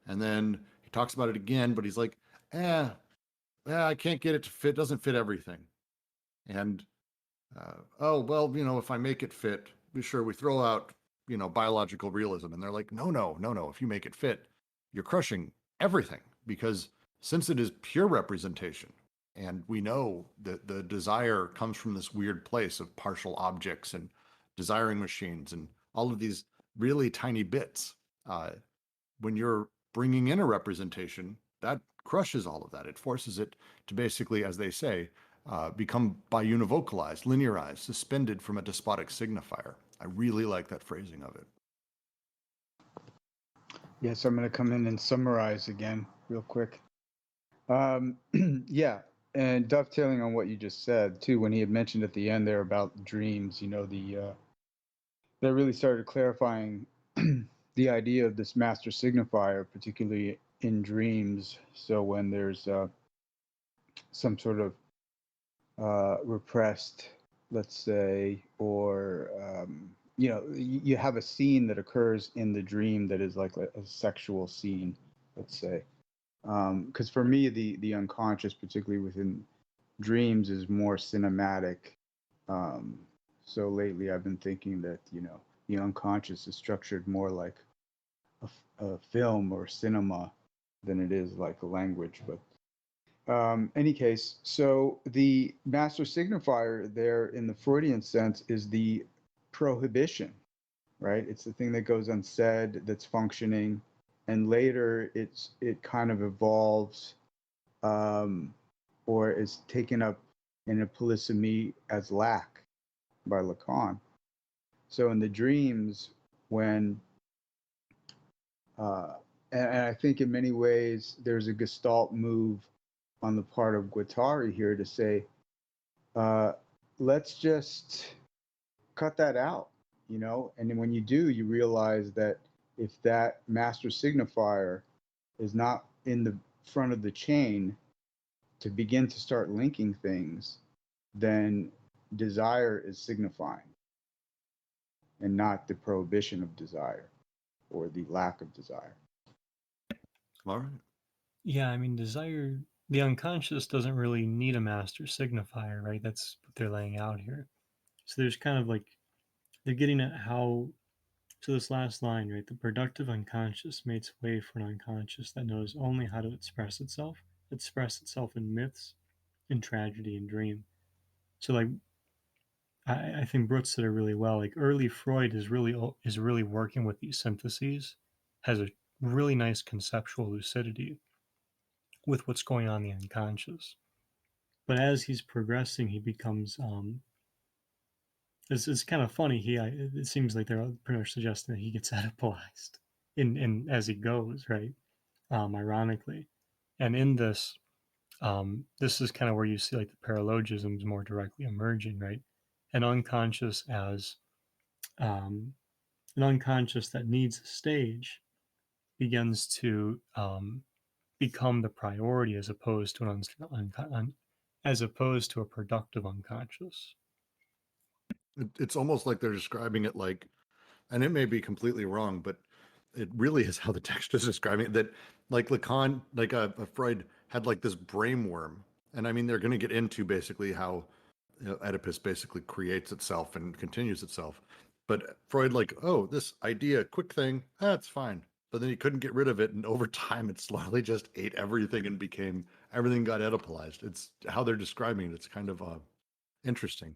And then he talks about it again, but he's like, I can't get it to fit, doesn't fit everything. And, oh, well, if I make it fit, sure, we throw out, biological realism. And they're like, no. If you make it fit, you're crushing everything, because since it is pure representation, and we know that the desire comes from this weird place of partial objects and desiring machines and all of these really tiny bits, when you're bringing in a representation, that crushes all of that. It forces it to basically, as they say, become biunivocalized, linearized, suspended from a despotic signifier. I really like that phrasing of it. Yes, I'm going to come in and summarize again real quick. Yeah, and dovetailing on what you just said, too, when he had mentioned at the end there about dreams, that really started clarifying the idea of this master signifier, particularly in dreams. So when there's some sort of repressed, let's say, or you have a scene that occurs in the dream that is like a sexual scene, let's say. Because for me, the unconscious, particularly within dreams, is more cinematic. So lately, I've been thinking that the unconscious is structured more like a film or cinema than it is like a language. But any case, so the master signifier there in the Freudian sense is the prohibition, right? It's the thing that goes unsaid, that's functioning, and later it kind of evolves or is taken up in a polysemy as lack by Lacan. So in the dreams, when and I think in many ways there's a Gestalt move on the part of Guattari here to say, let's just cut that out, and then when you do, you realize that if that master signifier is not in the front of the chain to begin to start linking things, then desire is signifying and not the prohibition of desire or the lack of desire. All right. Yeah, I mean, desire, the unconscious doesn't really need a master signifier, right? That's what they're laying out here. So there's kind of like, they're getting at how, so this last line, right? The productive unconscious makes way for an unconscious that knows only how to express itself in myths, in tragedy, and dream. So like, I think Brooks said it really well. Like early Freud is really working with these syntheses, has a really nice conceptual lucidity with what's going on in the unconscious. But as he's progressing, he becomes it's kind of funny. It seems like they're pretty much suggesting that he gets Oedipalized in as he goes, right? Ironically, and in this, this is kind of where you see like the paralogisms more directly emerging, right? An unconscious as an unconscious that needs a stage begins to become the priority as opposed to as opposed to a productive unconscious. It's almost like they're describing it like, and it may be completely wrong, but it really is how the text is describing it, that like Lacan, like a Freud had like this brainworm. And I mean, they're going to get into basically how Oedipus basically creates itself and continues itself. But Freud, like, oh, this idea, quick thing, that's fine. But then he couldn't get rid of it. And over time, it slowly just ate everything and became, everything got Oedipalized. It's how they're describing it. It's kind of interesting.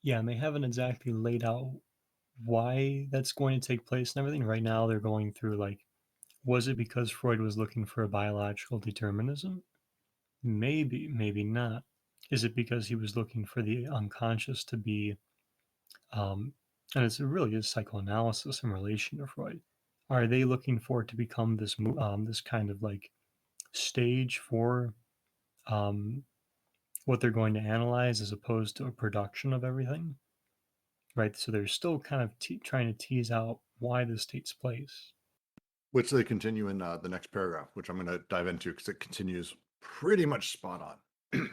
Yeah, and they haven't exactly laid out why that's going to take place and everything. Right now, they're going through like, was it because Freud was looking for a biological determinism? Maybe, maybe not. Is it because he was looking for the unconscious to be, and it's really is psychoanalysis in relation to Freud. Are they looking for it to become this this kind of like stage for what they're going to analyze as opposed to a production of everything? Right. So they're still kind of trying to tease out why this takes place. Which they continue in the next paragraph, which I'm going to dive into because it continues pretty much spot on.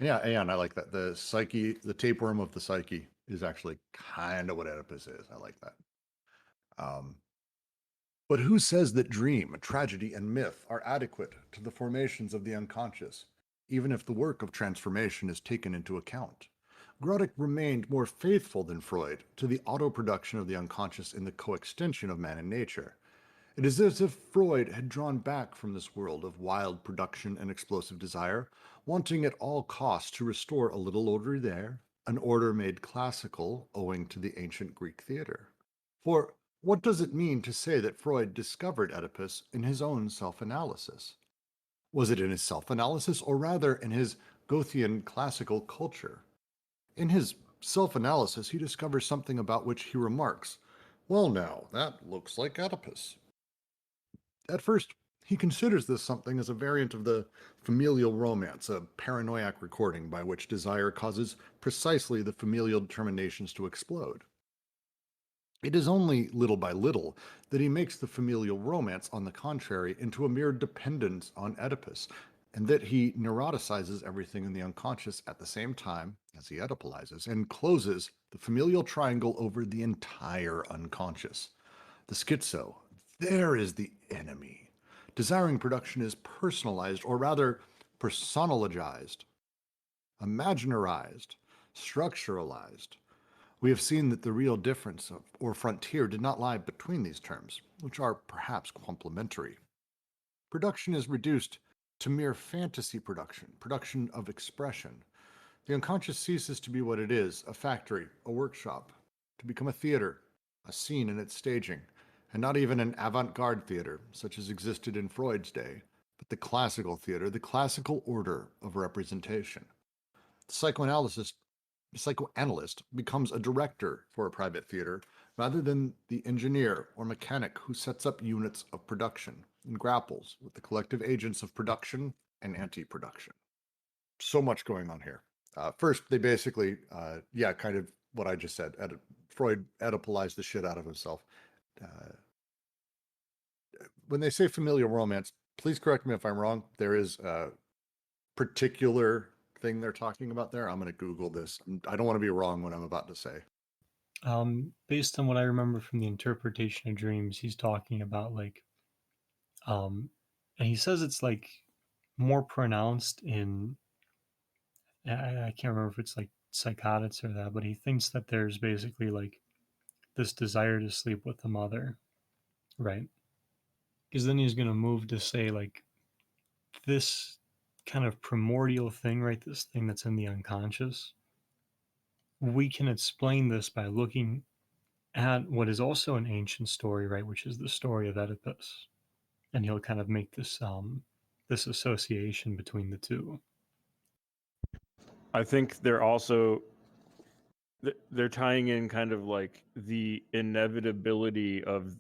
Yeah, and I like that. The psyche, the tapeworm of the psyche is actually kind of what Oedipus is. I like that. But who says that dream, tragedy, and myth are adequate to the formations of the unconscious, even if the work of transformation is taken into account? Grottek remained more faithful than Freud to the auto-production of the unconscious in the coextension of man and nature. It is as if Freud had drawn back from this world of wild production and explosive desire, wanting at all costs to restore a little order there, an order made classical owing to the ancient Greek theater. For what does it mean to say that Freud discovered Oedipus in his own self-analysis? Was it in his self-analysis, or rather in his Goethean classical culture? In his self-analysis, he discovers something about which he remarks, "Well now, that looks like Oedipus." At first, he considers this something as a variant of the familial romance, a paranoiac recording by which desire causes precisely the familial determinations to explode. It is only little by little that he makes the familial romance, on the contrary, into a mere dependence on Oedipus, and that he neuroticizes everything in the unconscious at the same time as he Oedipalizes, and closes the familial triangle over the entire unconscious. The schizo, there is the enemy. Desiring production is personalized, or rather personologized, imaginarized, structuralized. We have seen that the real difference or frontier did not lie between these terms, which are perhaps complementary. Production is reduced to mere fantasy production, production of expression. The unconscious ceases to be what it is, a factory, a workshop, to become a theater, a scene in its staging, and not even an avant-garde theater, such as existed in Freud's day, but the classical theater, the classical order of representation. The psychoanalyst becomes a director for a private theater rather than the engineer or mechanic who sets up units of production and grapples with the collective agents of production and anti-production. So much going on here. First, they basically, kind of what I just said. Freud Oedipalized the shit out of himself. When they say familial romance, please correct me if I'm wrong. There is a particular thing they're talking about there. I'm going to Google this. I don't want to be wrong what I'm about to say. Based on what I remember from the interpretation of dreams, he's talking about like, and he says it's like more pronounced in, I can't remember if it's like psychotics or that, but he thinks that there's basically like this desire to sleep with the mother, right? Because then he's going to move to say like this kind of primordial thing, right? This thing that's in the unconscious. We can explain this by looking at what is also an ancient story, right? Which is the story of Oedipus. And he'll kind of make this this association between the two. I think they're tying in kind of like the inevitability of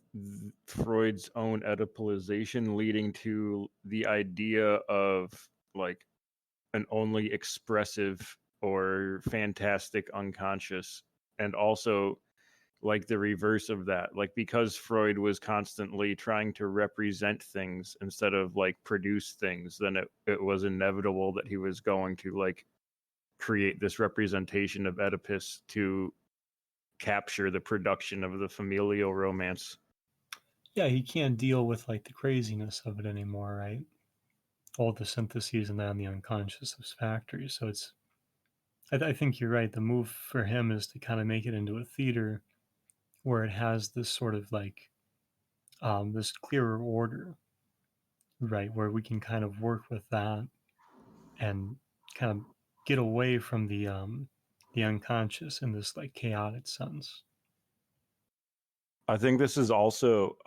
Freud's own Oedipalization, leading to the idea of like an only expressive or fantastic unconscious, and also like the reverse of that, like because Freud was constantly trying to represent things instead of like produce things, then it was inevitable that he was going to like create this representation of Oedipus to capture the production of the familial romance. Yeah, he can't deal with like the craziness of it anymore, right? All the syntheses and then the unconscious is factory. So it's, I think you're right. The move for him is to kind of make it into a theater where it has this sort of like this clearer order, right? Where we can kind of work with that and kind of get away from the unconscious in this like chaotic sense. I think this is also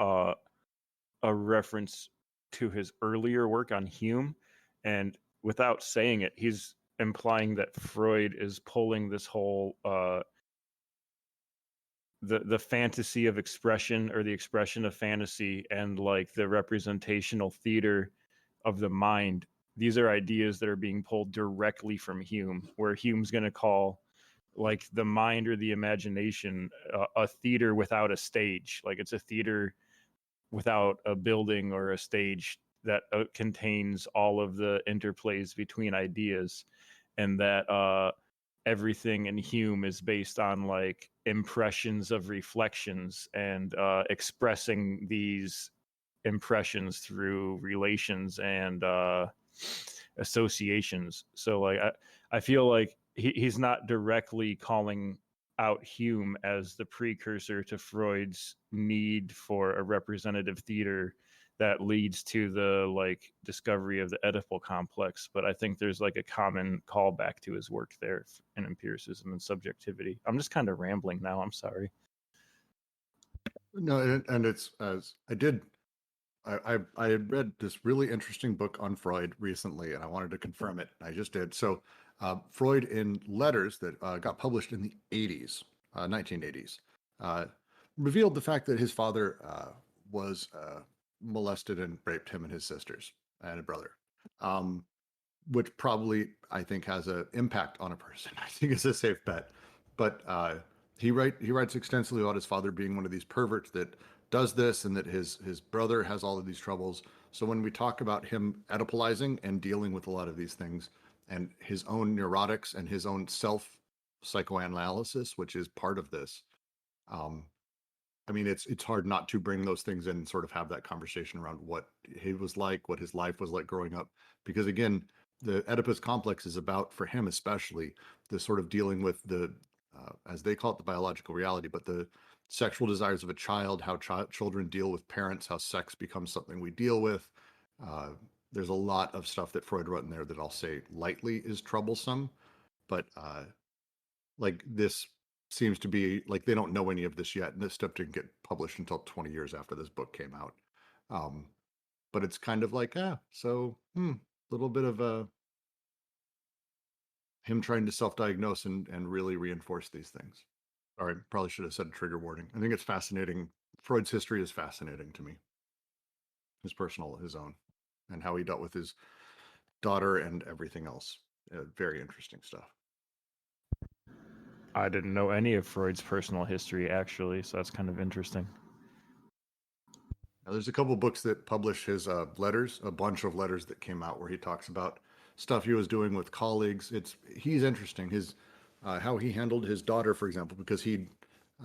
a reference to his earlier work on Hume, and without saying it, he's implying that Freud is pulling this whole the fantasy of expression, or the expression of fantasy, and like the representational theater of the mind. These are ideas that are being pulled directly from Hume, where Hume's going to call like the mind or the imagination a theater without a stage. Like it's a theater without a building or a stage that contains all of the interplays between ideas, and that everything in Hume is based on like impressions of reflections, and expressing these impressions through relations and associations. So like I feel like he's not directly calling out Hume as the precursor to Freud's need for a representative theater that leads to the like discovery of the Oedipal complex, but I think there's like a common callback to his work there in empiricism and subjectivity. I'm just kind of rambling now. I'm sorry. No, and it's as I had read this really interesting book on Freud recently, and I wanted to confirm it. I just did. So Freud, in letters that got published in the 80s, 1980s, revealed the fact that his father was molested and raped him and his sisters and a brother, which probably, I think, has an impact on a person. I think it's a safe bet. But he writes extensively about his father being one of these perverts that does this, and that his brother has all of these troubles. So when we talk about him Oedipalizing and dealing with a lot of these things, and his own neurotics and his own self psychoanalysis, which is part of this, I mean, it's hard not to bring those things in and sort of have that conversation around what he was like, what his life was like growing up. Because again, the Oedipus complex is about, for him especially, the sort of dealing with the, as they call it, the biological reality, but the sexual desires of a child, how children deal with parents, how sex becomes something we deal with. There's a lot of stuff that Freud wrote in there that I'll say lightly is troublesome, but like this seems to be like they don't know any of this yet, and this stuff didn't get published until 20 years after this book came out. But it's kind of like, so little bit of him trying to self-diagnose and really reinforce these things. All right, probably should have said a trigger warning. I think it's fascinating. Freud's history is fascinating to me. His personal, his own, and how he dealt with his daughter and everything else. Very interesting stuff. I didn't know any of Freud's personal history, actually, so that's kind of interesting. Now, there's a couple books that publish his letters, a bunch of letters that came out where he talks about stuff he was doing with colleagues. He's interesting. His how he handled his daughter, for example, because he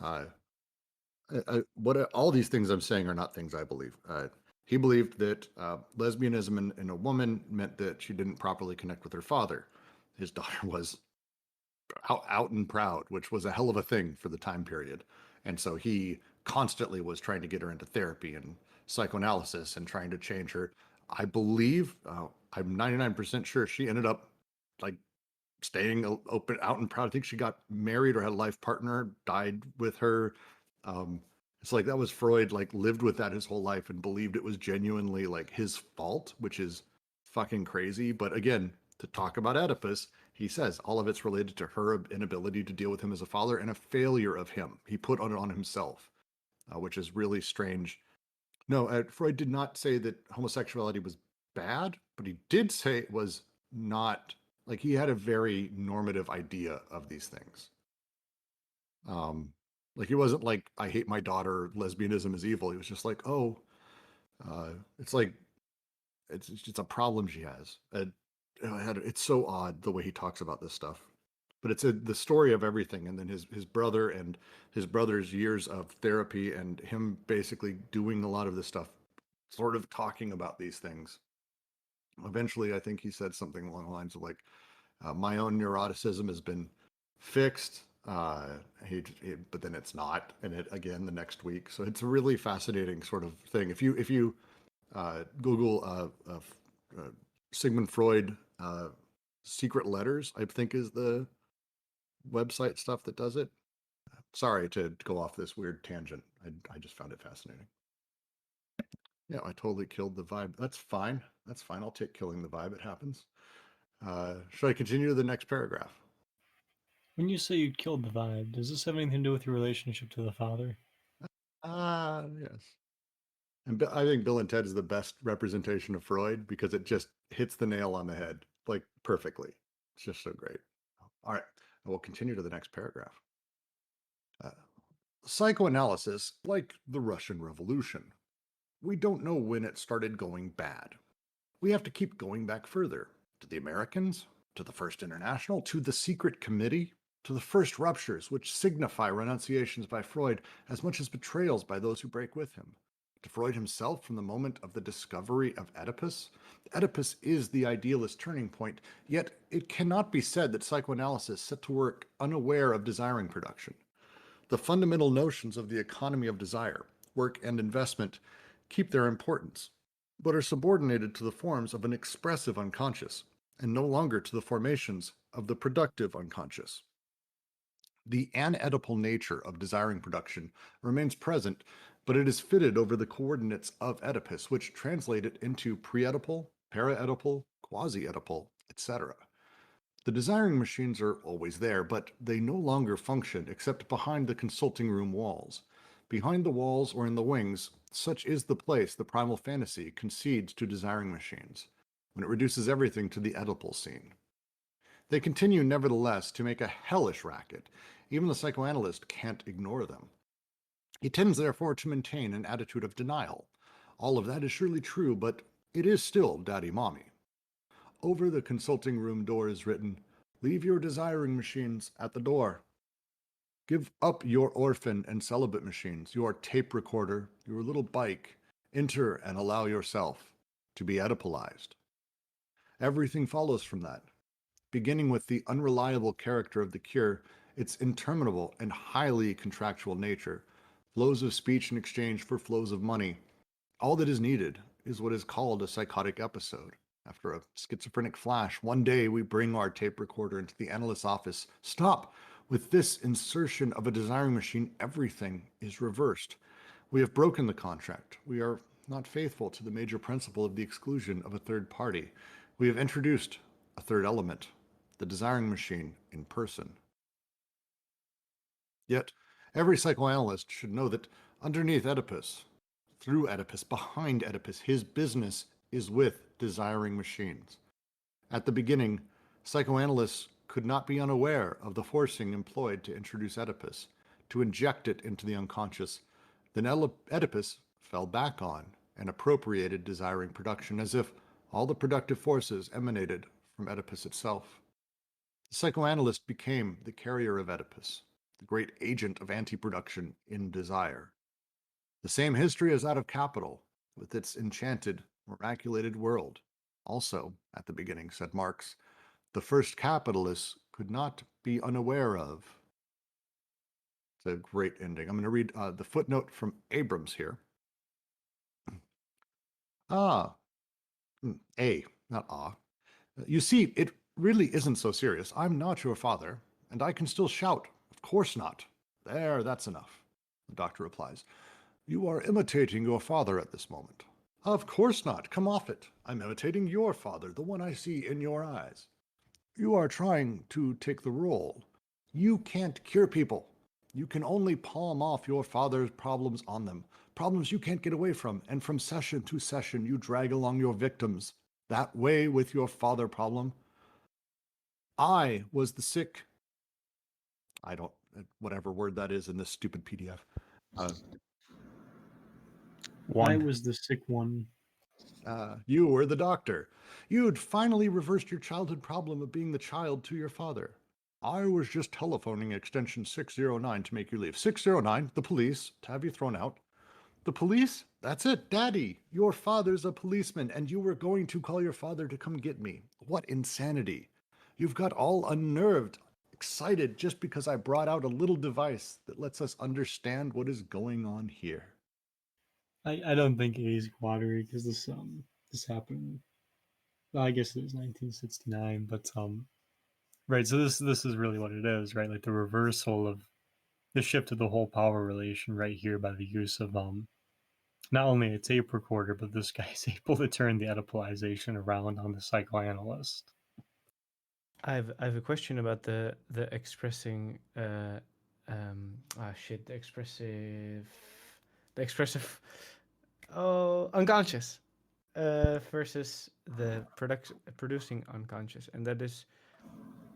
all these things I'm saying are not things I believe. He believed that lesbianism in a woman meant that she didn't properly connect with her father. His daughter was out and proud, which was a hell of a thing for the time period. And so he constantly was trying to get her into therapy and psychoanalysis and trying to change her. I believe, I'm 99% sure she ended up like staying open, out and proud. I think she got married or had a life partner, died with her. It's like that was Freud, like lived with that his whole life and believed it was genuinely like his fault, which is fucking crazy. But again, to talk about Oedipus, he says all of it's related to her inability to deal with him as a father and a failure of him. He put it on himself, which is really strange. No, Freud did not say that homosexuality was bad, but he did say it was not, like he had a very normative idea of these things. Like he wasn't like, I hate my daughter, lesbianism is evil. He was just like, oh, it's like, it's just a problem she has. It's so odd the way he talks about this stuff, but it's the story of everything. And then his brother and his brother's years of therapy and him basically doing a lot of this stuff, sort of talking about these things. Eventually, I think he said something along the lines of like, my own neuroticism has been fixed. But then it's not, and it again the next week. So it's a really fascinating sort of thing. If you Google Sigmund Freud secret letters, I think is the website stuff that does it. Sorry to go off this weird tangent. I just found it fascinating. Yeah, I totally killed the vibe. That's fine. That's fine. I'll take killing the vibe. It happens. Should I continue to the next paragraph? When you say you killed the vibe, does this have anything to do with your relationship to the father? Yes. And I think Bill and Ted is the best representation of Freud because it just hits the nail on the head, like perfectly. It's just so great. All right, we'll continue to the next paragraph. Psychoanalysis, like the Russian Revolution. We don't know when it started going bad. We have to keep going back further, to the Americans, to the First International, to the Secret Committee, to the first ruptures, which signify renunciations by Freud as much as betrayals by those who break with him. To Freud himself, from the moment of the discovery of Oedipus. Oedipus is the idealist turning point, yet it cannot be said that psychoanalysis set to work unaware of desiring production. The fundamental notions of the economy of desire, work and investment, keep their importance, but are subordinated to the forms of an expressive unconscious, and no longer to the formations of the productive unconscious. The anedipal nature of desiring production remains present, but it is fitted over the coordinates of Oedipus, which translate it into pre-Oedipal, para-Oedipal, quasi-Oedipal, etc. The desiring machines are always there, but they no longer function except behind the consulting room walls. Behind the walls or in the wings, such is the place the primal fantasy concedes to desiring machines, when it reduces everything to the Oedipal scene. They continue, nevertheless, to make a hellish racket. Even the psychoanalyst can't ignore them. He tends, therefore, to maintain an attitude of denial. All of that is surely true, but it is still daddy-mommy. Over the consulting room door is written, "Leave your desiring machines at the door. Give up your orphan and celibate machines, your tape recorder, your little bike. Enter and allow yourself to be Oedipalized." Everything follows from that. Beginning with the unreliable character of the cure, its interminable and highly contractual nature, flows of speech in exchange for flows of money. All that is needed is what is called a psychotic episode. After a schizophrenic flash, one day we bring our tape recorder into the analyst's office. Stop! With this insertion of a desiring machine, everything is reversed. We have broken the contract. We are not faithful to the major principle of the exclusion of a third party. We have introduced a third element, the desiring machine in person. Yet, every psychoanalyst should know that underneath Oedipus, through Oedipus, behind Oedipus, his business is with desiring machines. At the beginning, psychoanalysts could not be unaware of the forcing employed to introduce Oedipus, to inject it into the unconscious. Then Oedipus fell back on and appropriated desiring production as if all the productive forces emanated from Oedipus itself. The psychoanalyst became the carrier of Oedipus, the great agent of anti-production in desire. The same history as that of capital, with its enchanted, miraculated world. Also, at the beginning, said Marx, the first capitalists could not be unaware of. It's a great ending. I'm going to read the footnote from Abrams here. Not ah. You see, it really isn't so serious. I'm not your father, and I can still shout. Of course not. There, that's enough. The doctor replies. You are imitating your father at this moment. Of course not. Come off it. I'm imitating your father, the one I see in your eyes. You are trying to take the role. You can't cure people. You can only palm off your father's problems on them, problems you can't get away from, and from session to session you drag along your victims. That way with your father problem. I was the sick, whatever word that is in this stupid PDF. I was the sick one. You were the doctor. You'd finally reversed your childhood problem of being the child to your father. I was just telephoning extension 609 to make you leave. 609, the police, to have you thrown out. The police? That's it, Daddy. Your father's a policeman, and you were going to call your father to come get me. What insanity. You've got all unnerved, excited, just because I brought out a little device that lets us understand what is going on here. I don't think it is guattari because this happened. Well, I guess it was 1969, but right. So this is really what it is, right? Like the reversal of the shift of the whole power relation right here by the use of not only a tape recorder, but this guy's able to turn the Oedipalization around on the psychoanalyst. I have a question about the expressing the expressive unconscious versus the producing unconscious, and that is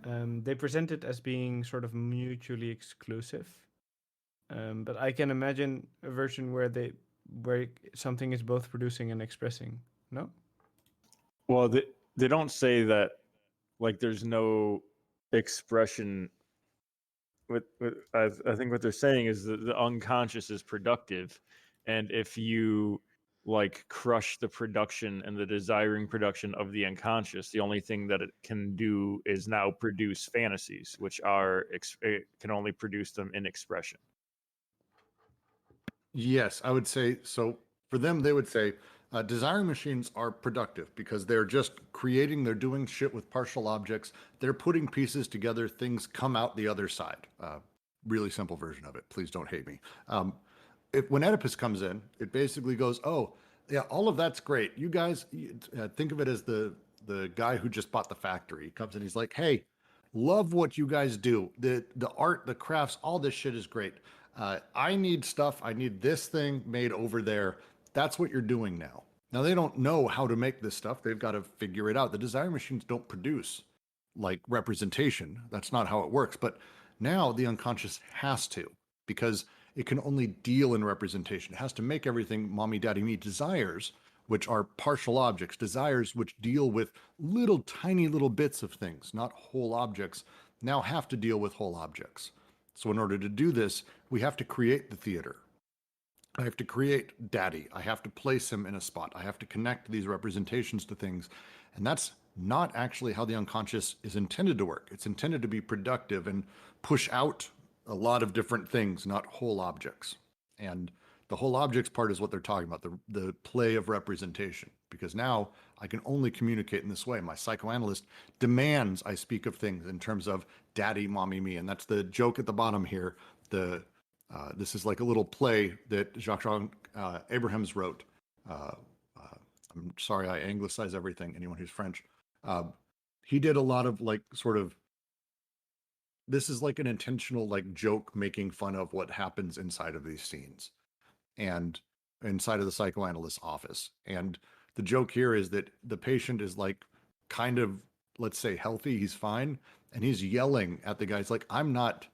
they present it as being sort of mutually exclusive, but I can imagine a version where something is both producing and expressing. No? Well, they don't say that, like, there's no expression. I think what they're saying is that the unconscious is productive, and if you like crush the production and the desiring production of the unconscious, the only thing that it can do is now produce fantasies, which it can only produce them in expression. Yes, I would say so. For them, they would say desiring machines are productive because they're just creating, they're doing shit with partial objects. They're putting pieces together, things come out the other side. Really simple version of it. Please don't hate me. When Oedipus comes in, it basically goes, oh, yeah, all of that's great. You guys, think of it as the guy who just bought the factory. He comes in, he's like, hey, love what you guys do. The art, the crafts, all this shit is great. I need stuff. I need this thing made over there. That's what you're doing now. Now, they don't know how to make this stuff. They've got to figure it out. The desire machines don't produce like representation. That's not how it works. But now the unconscious has to, because it can only deal in representation. It has to make everything mommy, daddy, me desires, which are partial objects, desires which deal with little tiny little bits of things, not whole objects, now have to deal with whole objects. So in order to do this, we have to create the theater. I have to create daddy. I have to place him in a spot. I have to connect these representations to things. And that's not actually how the unconscious is intended to work. It's intended to be productive and push out a lot of different things, not whole objects. And the whole objects part is what they're talking about, the play of representation. Because now I can only communicate in this way. My psychoanalyst demands I speak of things in terms of daddy, mommy, me. And that's the joke at the bottom here. This is like a little play that Jacques Abrahams wrote. I'm sorry, I anglicize everything, anyone who's French. He did a lot of like sort of, this is like an intentional like joke making fun of what happens inside of these scenes and inside of the psychoanalyst's office. And the joke here is that the patient is like kind of, let's say, healthy, he's fine, and he's yelling at the guy. He's like, I'm not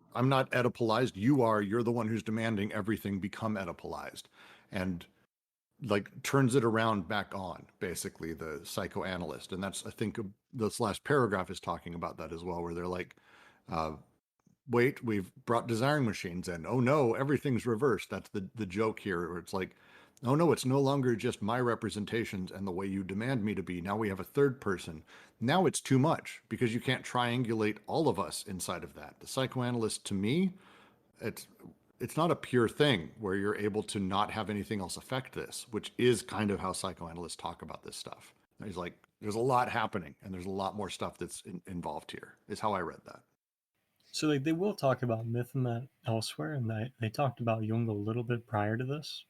Oedipalized. You're the one who's demanding everything become Oedipalized. And like turns it around back on, basically, the psychoanalyst. And that's, I think this last paragraph is talking about that as well, where they're like, wait, we've brought desiring machines in. Oh no, everything's reversed. That's the joke here, where it's like, Oh no, it's no longer just my representations and the way you demand me to be. Now we have a third person. Now it's too much because you can't triangulate all of us inside of that. The psychoanalyst, to me, it's not a pure thing where you're able to not have anything else affect this, which is kind of how psychoanalysts talk about this stuff. He's like, there's a lot happening and there's a lot more stuff that's involved here, is how I read that. So like they will talk about myth and that elsewhere, and they talked about Jung a little bit prior to this,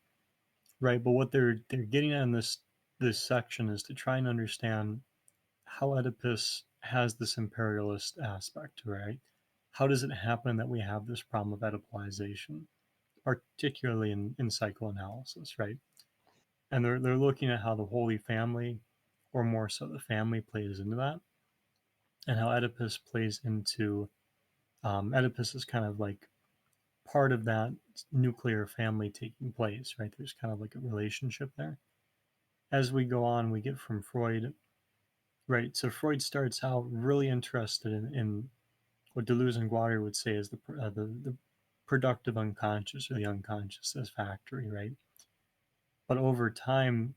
right? But what they're getting at in this section is to try and understand how Oedipus has this imperialist aspect, right? How does it happen that we have this problem of Oedipalization, particularly in psychoanalysis, right? And they're looking at how the Holy Family, or more so the family, plays into that, and how Oedipus plays into Oedipus is kind of like part of that nuclear family taking place, right? There's kind of like a relationship there. As we go on, we get from Freud, right? So Freud starts out really interested in what Deleuze and Guattari would say is the productive unconscious, or the unconscious as factory, right? But over time,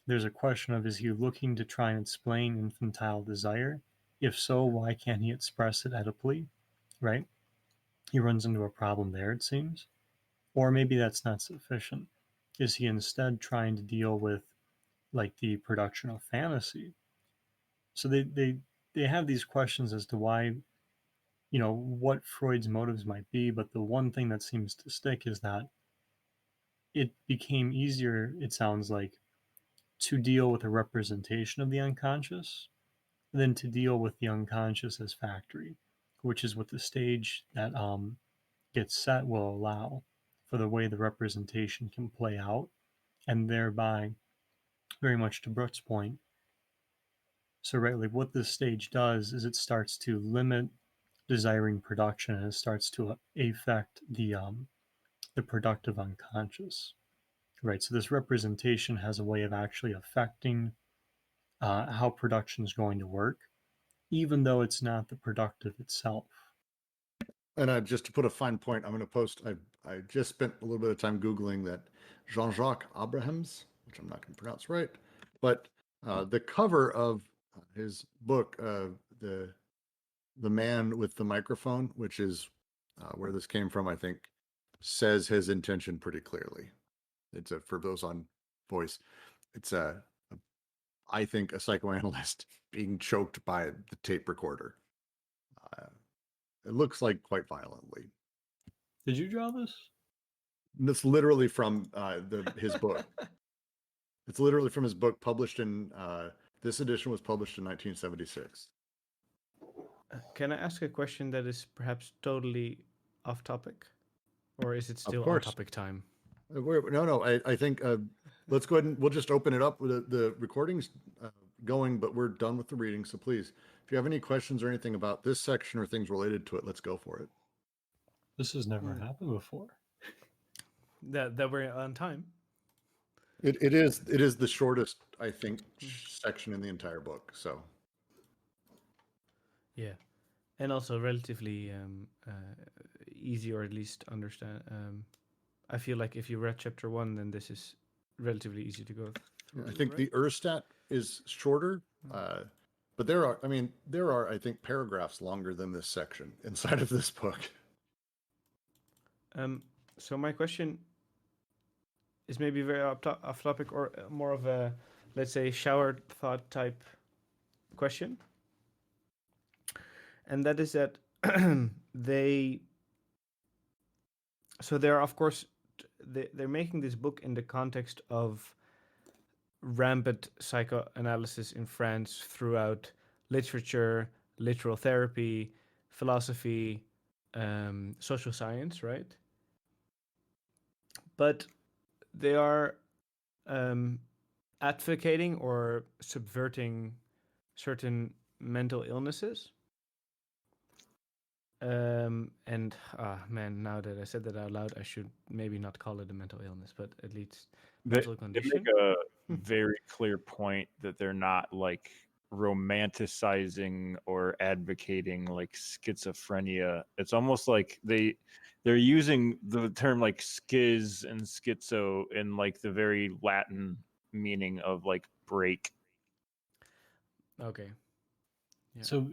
there's a question of, is he looking to try and explain infantile desire? If so, why can't he express it Oedipally, right? He runs into a problem there, it seems. Or maybe that's not sufficient. Is he instead trying to deal with like the production of fantasy? So they have these questions as to why, what Freud's motives might be, but the one thing that seems to stick is that it became easier, it sounds like, to deal with a representation of the unconscious than to deal with the unconscious as factory, which is what the stage that gets set will allow for the way the representation can play out, and thereby, very much to Brooke's point, so right, like what this stage does is it starts to limit desiring production, and it starts to affect the productive unconscious, right? So this representation has a way of actually affecting how production is going to work, even though it's not the productive itself. And just to put a fine point, I'm going to post, I just spent a little bit of time Googling that Jean-Jacques Abrahams, which I'm not going to pronounce right, but the cover of his book, the Man with the Microphone, which is where this came from, I think, says his intention pretty clearly. It's for those on voice, it's I think a psychoanalyst being choked by the tape recorder. It looks like quite violently. Did you draw this? It's literally from his book. It's literally from his book, published in this edition was published in 1976. Can I ask a question that is perhaps totally off topic, or is it still on course. topic time? No. I think let's go ahead and we'll just open it up with the recordings going, but we're done with the reading. So please, if you have any questions or anything about this section or things related to it, let's go for it. This has never happened before. That we're on time. It is the shortest, I think, section in the entire book. So yeah, and also relatively easy, or at least understand. I feel like if you read chapter 1, then this is relatively easy to go through. I think right? the Erstat is shorter, but there are, I think, paragraphs longer than this section inside of this book. So my question is maybe very off topic, or more of a, let's say, shower thought type question. And that is that they're, of course, they're making this book in the context of rampant psychoanalysis in France throughout literature, literal therapy, philosophy, social science, right? But they are advocating or subverting certain mental illnesses. And man, now that I said that out loud, I should maybe not call it a mental illness, but at least mental condition. They make a very clear point that they're not like romanticizing or advocating like schizophrenia. It's almost like they're using the term like schiz and schizo in like the very Latin meaning of like break. Okay. Yeah. So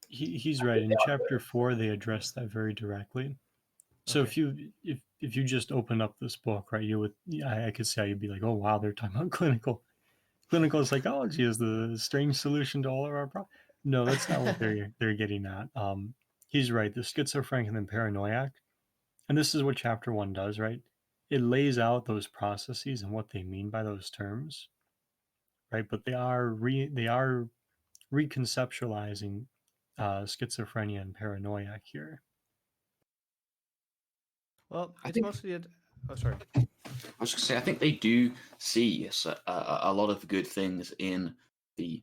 he's right. In chapter 4, they address that very directly. So Okay. if you just open up this book, right, you would I could say you'd be like, oh wow, they're talking about clinical psychology is the strange solution to all of our problems. No, that's not what they're getting at. He's right. The schizophrenic and the paranoiac, and this is what chapter 1 does, right? It lays out those processes and what they mean by those terms, right? But they are reconceptualizing schizophrenia and paranoia here. Well, I it's think- mostly it. Oh, sorry. I was going to say, I think they do see a lot of good things in the,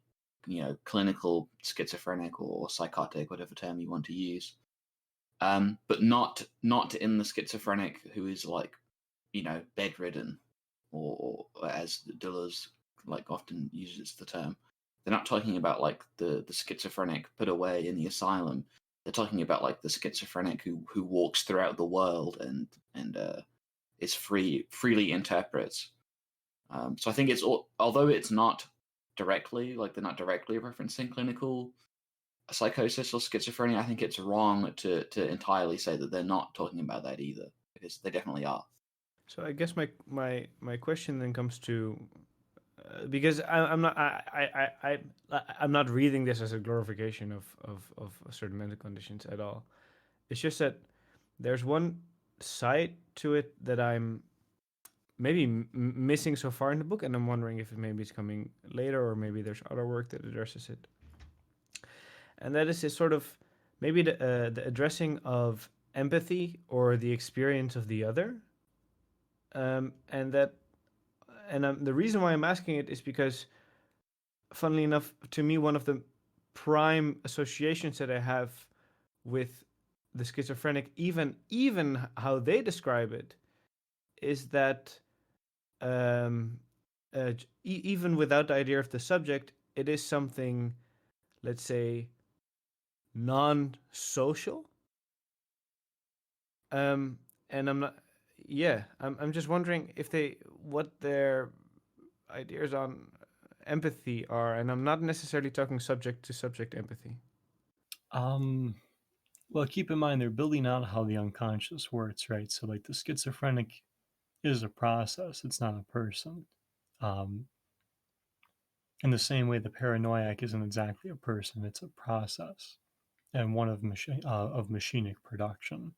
clinical schizophrenic or psychotic, whatever term you want to use, but not in the schizophrenic who is like, bedridden, or as Deleuze like often uses the term. They're not talking about like the schizophrenic put away in the asylum. They're talking about like the schizophrenic who walks throughout the world and is freely interprets. So I think although it's not directly, like they're not directly referencing clinical psychosis or schizophrenia, I think it's wrong to entirely say that they're not talking about that either, because they definitely are. So I guess my question then comes to because I'm not reading this as a glorification of certain mental conditions at all. It's just that there's one side to it that I'm maybe missing so far in the book, and I'm wondering if maybe it's coming later or maybe there's other work that addresses it. And that is this sort of maybe the addressing of empathy or the experience of the other. The reason why I'm asking it is because, funnily enough, to me, one of the prime associations that I have with the schizophrenic, even how they describe it, is that even without the idea of the subject, it is something, let's say, non-social. And I'm not. Yeah, I'm just wondering what their ideas on empathy are, and I'm not necessarily talking subject to subject empathy. Well, keep in mind they're building out how the unconscious works, right? So like the schizophrenic is a process, it's not a person. In the same way, the paranoiac isn't exactly a person, it's a process and one of machinic production.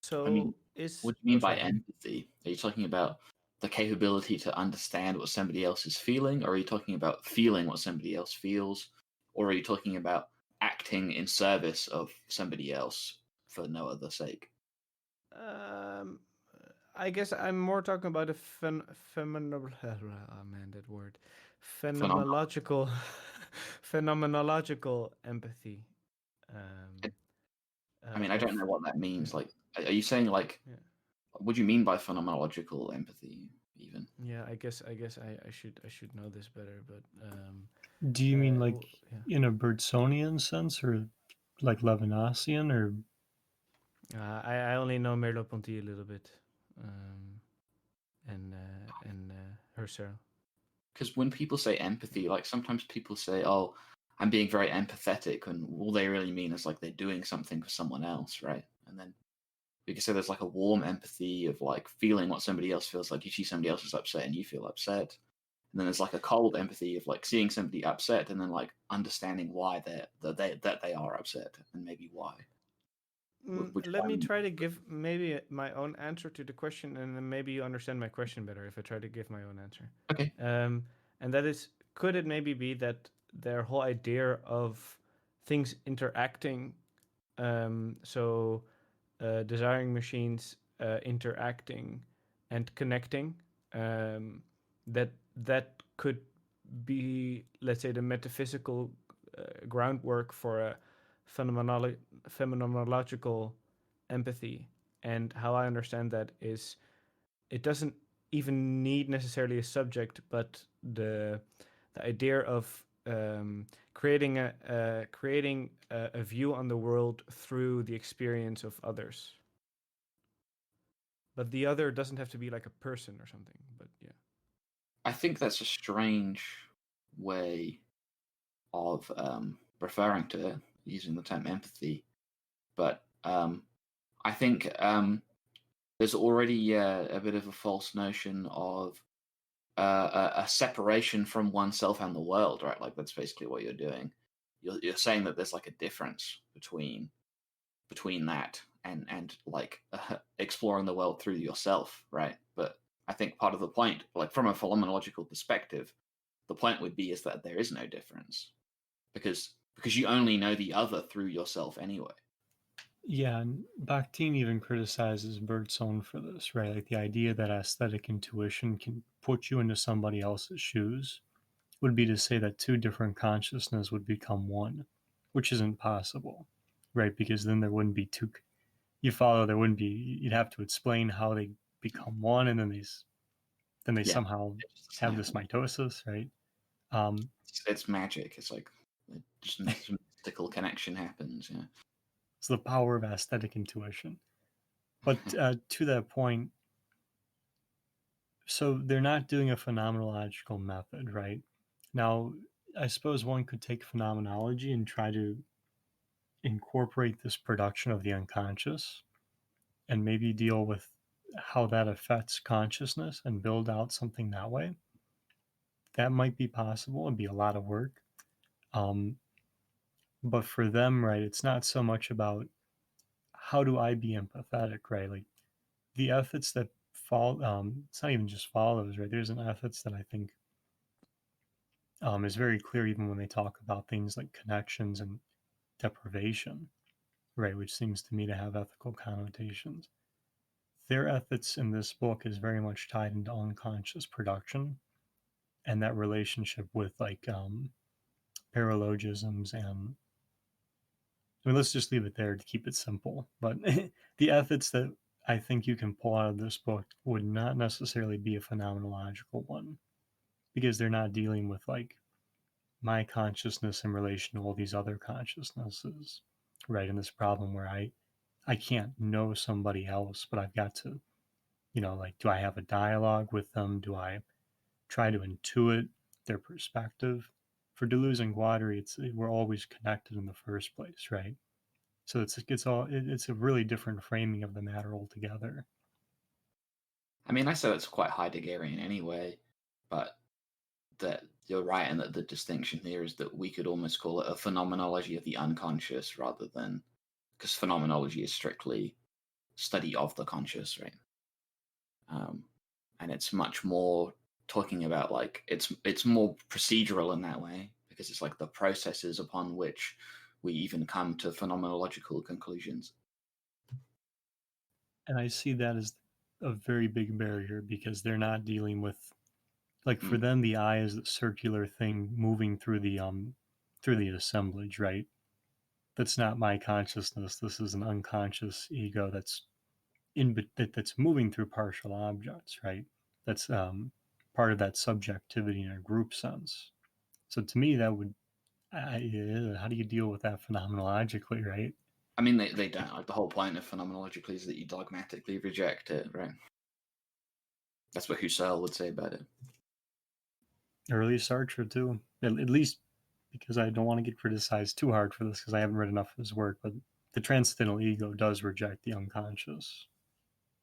So I mean, what do you mean by sorry. empathy? Are you talking about the capability to understand what somebody else is feeling, or are you talking about feeling what somebody else feels, or are you talking about acting in service of somebody else for no other sake? I guess I'm more talking about a phenomenological phenomenological empathy. I mean, I don't know what that means. yeah. Like, are you saying like, Yeah. what do you mean by phenomenological empathy? Even I guess I should know this better, but do you mean like yeah. in a Bergsonian sense, or like Levinasian, or I only know Merleau-Ponty a little bit, and Husserl. because when people say empathy, like sometimes people say, "Oh, I'm being very empathetic," and all they really mean is like they're doing something for someone else, right? And then we could say there's like a warm empathy of like feeling what somebody else feels like. You see somebody else is upset and you feel upset. And then there's like a cold empathy of like seeing somebody upset and then like understanding why they are upset and maybe why. Let me try to give maybe my own answer to the question, and then maybe you understand my question better if I try to give my own answer. Okay. And that is, could it maybe be that their whole idea of things interacting, desiring machines interacting and connecting, that could be, let's say, the metaphysical groundwork for a phenomenological empathy. And how I understand that is, it doesn't even need necessarily a subject, but the idea of creating a view on the world through the experience of others. But the other doesn't have to be like a person or something. But yeah, I think that's a strange way of referring to it, using the term empathy. But I think there's already a bit of a false notion of a separation from oneself and the world, right? Like that's basically what you're doing. You're saying that there's like a difference between that and like exploring the world through yourself, right? But I think part of the point, like from a phenomenological perspective, the point would be is that there is no difference because you only know the other through yourself anyway. Yeah, and Bakhtin even criticizes Bergson for this, right? Like the idea that aesthetic intuition can put you into somebody else's shoes would be to say that two different consciousness would become one, which isn't possible, right? Because then there wouldn't be two. You follow? There wouldn't be. You'd have to explain how they become one, and then they somehow have this mitosis, right? It's magic. It's like just a mystical connection happens. Yeah. It's the power of aesthetic intuition. But to that point, so they're not doing a phenomenological method, right? Now, I suppose one could take phenomenology and try to incorporate this production of the unconscious and maybe deal with how that affects consciousness and build out something that way. That might be possible. It'd be a lot of work. But for them, right, it's not so much about how do I be empathetic, right? Like the ethics that fall, it's not even just follows, right? There's an ethics that I think is very clear even when they talk about things like connections and deprivation, right? Which seems to me to have ethical connotations. Their ethics in this book is very much tied into unconscious production and that relationship with like paralogisms and I mean, let's just leave it there to keep it simple. But the ethics that I think you can pull out of this book would not necessarily be a phenomenological one because they're not dealing with like my consciousness in relation to all these other consciousnesses, right? And this problem where I can't know somebody else, but I've got to, like, do I have a dialogue with them? Do I try to intuit their perspective? For Deleuze and Guattari, we're always connected in the first place, right? So it's a really different framing of the matter altogether. I mean, I said it's quite Heideggerian anyway, but that you're right, and that the distinction here is that we could almost call it a phenomenology of the unconscious rather than, because phenomenology is strictly study of the conscious, right? And it's much more talking about like it's more procedural in that way because it's like the processes upon which we even come to phenomenological conclusions. And I see that as a very big barrier because they're not dealing with, like, for them the eye is the circular thing moving through the assemblage, right? That's not my consciousness. This is an unconscious ego that's moving through partial objects, right? That's part of that subjectivity in a group sense. So to me, that would, how do you deal with that phenomenologically, right? I mean, they don't. Like the whole point of phenomenologically is that you dogmatically reject it, right? That's what Husserl would say about it. Early Sartre too, at least because I don't want to get criticized too hard for this because I haven't read enough of his work, but the transcendental ego does reject the unconscious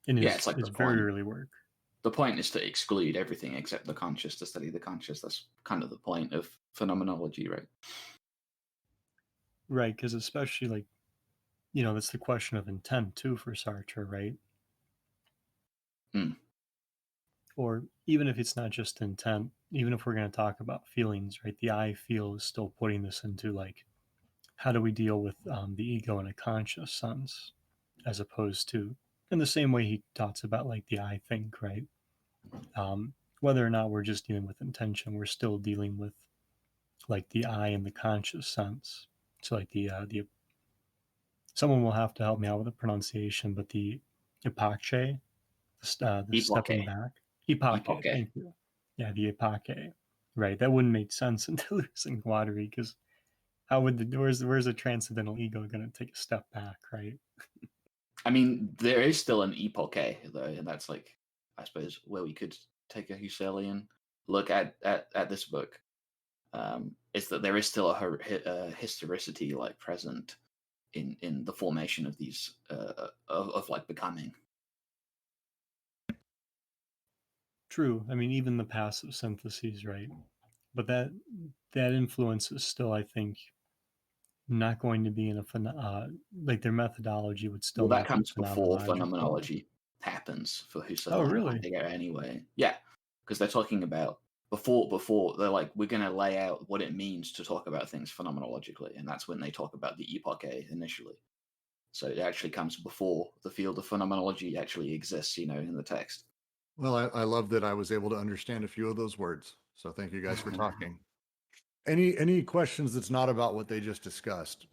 in his very early work. The point is to exclude everything except the conscious, to study the conscious. That's kind of the point of phenomenology, right? Right, because especially like, that's the question of intent too for Sartre, right? Or even if it's not just intent, even if we're going to talk about feelings, right? The I feel is still putting this into like, how do we deal with the ego in a conscious sense, as opposed to, in the same way he talks about like the I think, right? Whether or not we're just dealing with intention, we're still dealing with like the I in the conscious sense. So like the someone will have to help me out with the pronunciation, but the epoche, the stepping back. Epoche, thank you. Yeah, the epoche. right? That wouldn't make sense in deleuze and guattari, because how would where's a transcendental ego going to take a step back, right? I mean, there is still an epoche though, and that's like, I suppose, where we could take a Husserlian look at this book. Is that there is still a historicity like present in the formation of these of like becoming. True. I mean, even the passive syntheses, right? But that influence is still, I think, not going to be in a like their methodology would still. Well, that not be comes before phenomenological. phenomenology happens for Husserl. Oh, really? Heidegger anyway. Yeah, because they're talking about before they're like, we're going to lay out what it means to talk about things phenomenologically, and that's when they talk about the epoche initially. So it actually comes before the field of phenomenology actually exists, in the text. Well, I love that I was able to understand a few of those words. So thank you guys for talking. Any questions that's not about what they just discussed?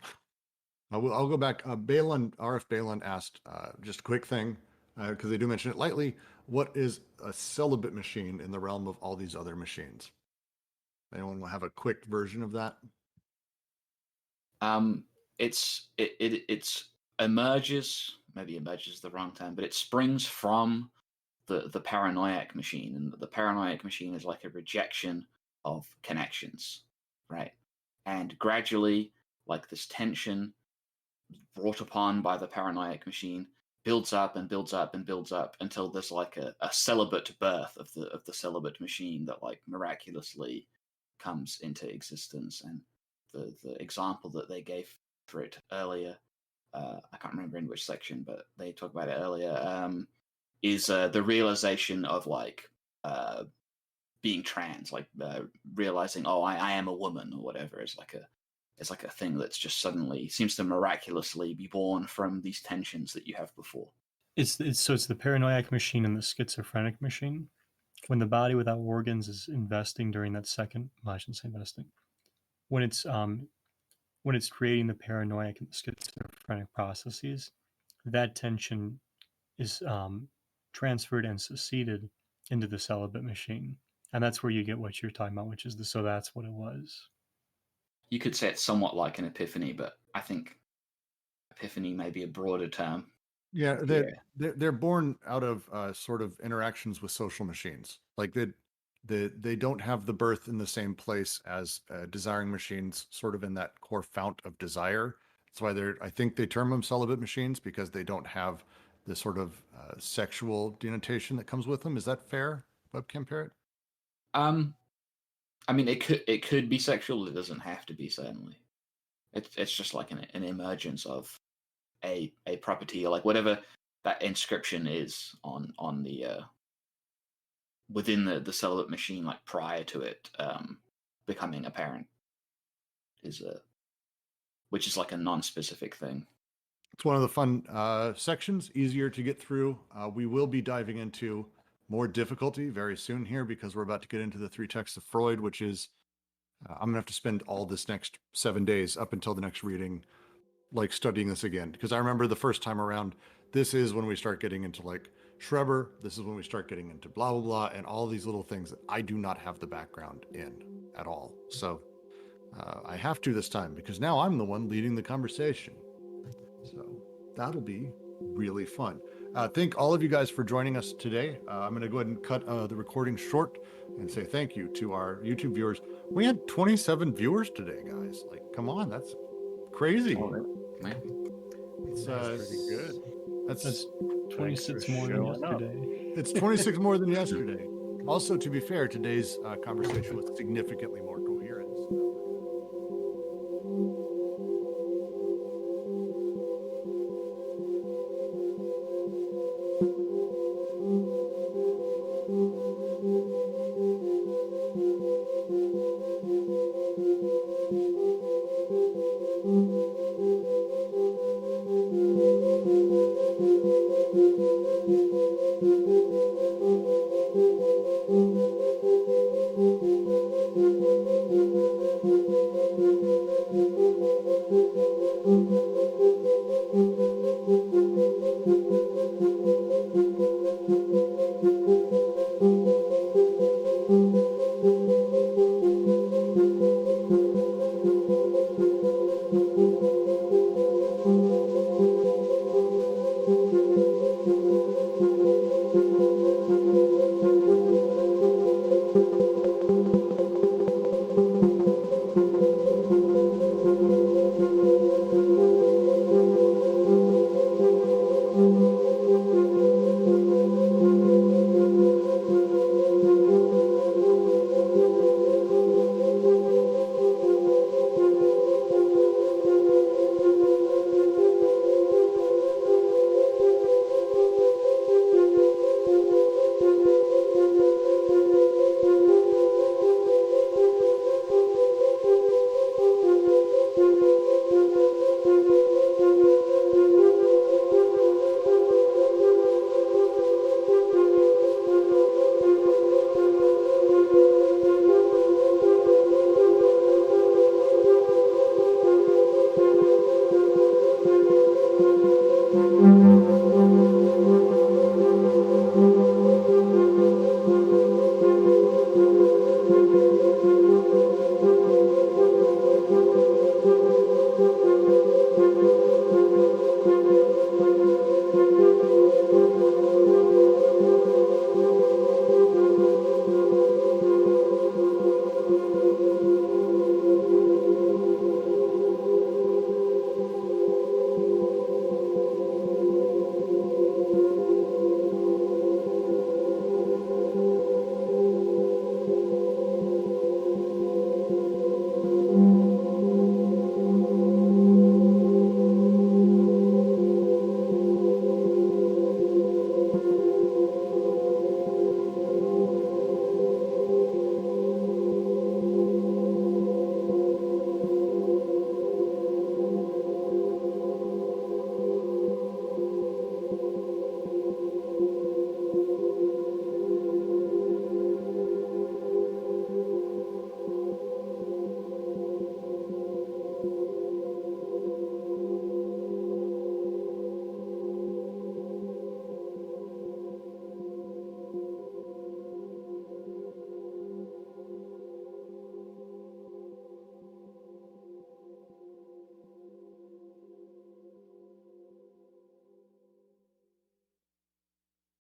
I'll go back. Balin, RF Balin asked just a quick thing, because they do mention it lightly. What is a celibate machine in the realm of all these other machines? Anyone will have a quick version of that? It's emerges, maybe emerges is the wrong term, but it springs from the paranoiac machine, and the paranoiac machine is like a rejection of connections, right? And gradually, like this tension brought upon by the paranoiac machine builds up and builds up and builds up until there's like a celibate birth of the celibate machine that like miraculously comes into existence. And the example that they gave for it earlier, I can't remember in which section, but they talk about it earlier, is the realization of like being trans, like realizing, oh, I am a woman or whatever. It's like a thing that's just suddenly seems to miraculously be born from these tensions that you have before. It's the paranoiac machine and the schizophrenic machine. When the body without organs is investing during that second, well, I shouldn't say investing. When it's creating the paranoiac and the schizophrenic processes, that tension is transferred and seceded into the celibate machine, and that's where you get what you're talking about, which is so that's what it was. You could say it's somewhat like an epiphany, but I think epiphany may be a broader term. Yeah, they're born out of sort of interactions with social machines. Like they don't have the birth in the same place as desiring machines, sort of in that core fount of desire. That's why I think they term them celibate machines, because they don't have the sort of sexual denotation that comes with them. Is that fair, Webcam Parrot? I mean, it could be sexual. It doesn't have to be, certainly. It's just like an emergence of a property, or like whatever that inscription is on the within the celibate machine, like prior to it becoming apparent, which is like a non-specific thing. It's one of the fun sections, easier to get through. We will be diving into more difficulty very soon here, because we're about to get into the 3 texts of Freud, which is I'm gonna have to spend all this next 7 days up until the next reading like studying this again, because I remember the first time around, this is when we start getting into like Schreber, this is when we start getting into blah blah blah, and all these little things that I do not have the background in at all. So I have to this time, because now I'm the one leading the conversation, so that'll be really fun. Thank all of you guys for joining us today. I'm going to go ahead and cut the recording short and say thank you to our YouTube viewers. We had 27 viewers today, guys. Like, come on, that's crazy. It's pretty good. That's 26 more than showing up. yesterday. It's 26 more than yesterday. Also, to be fair, today's conversation was significantly more coherent. So.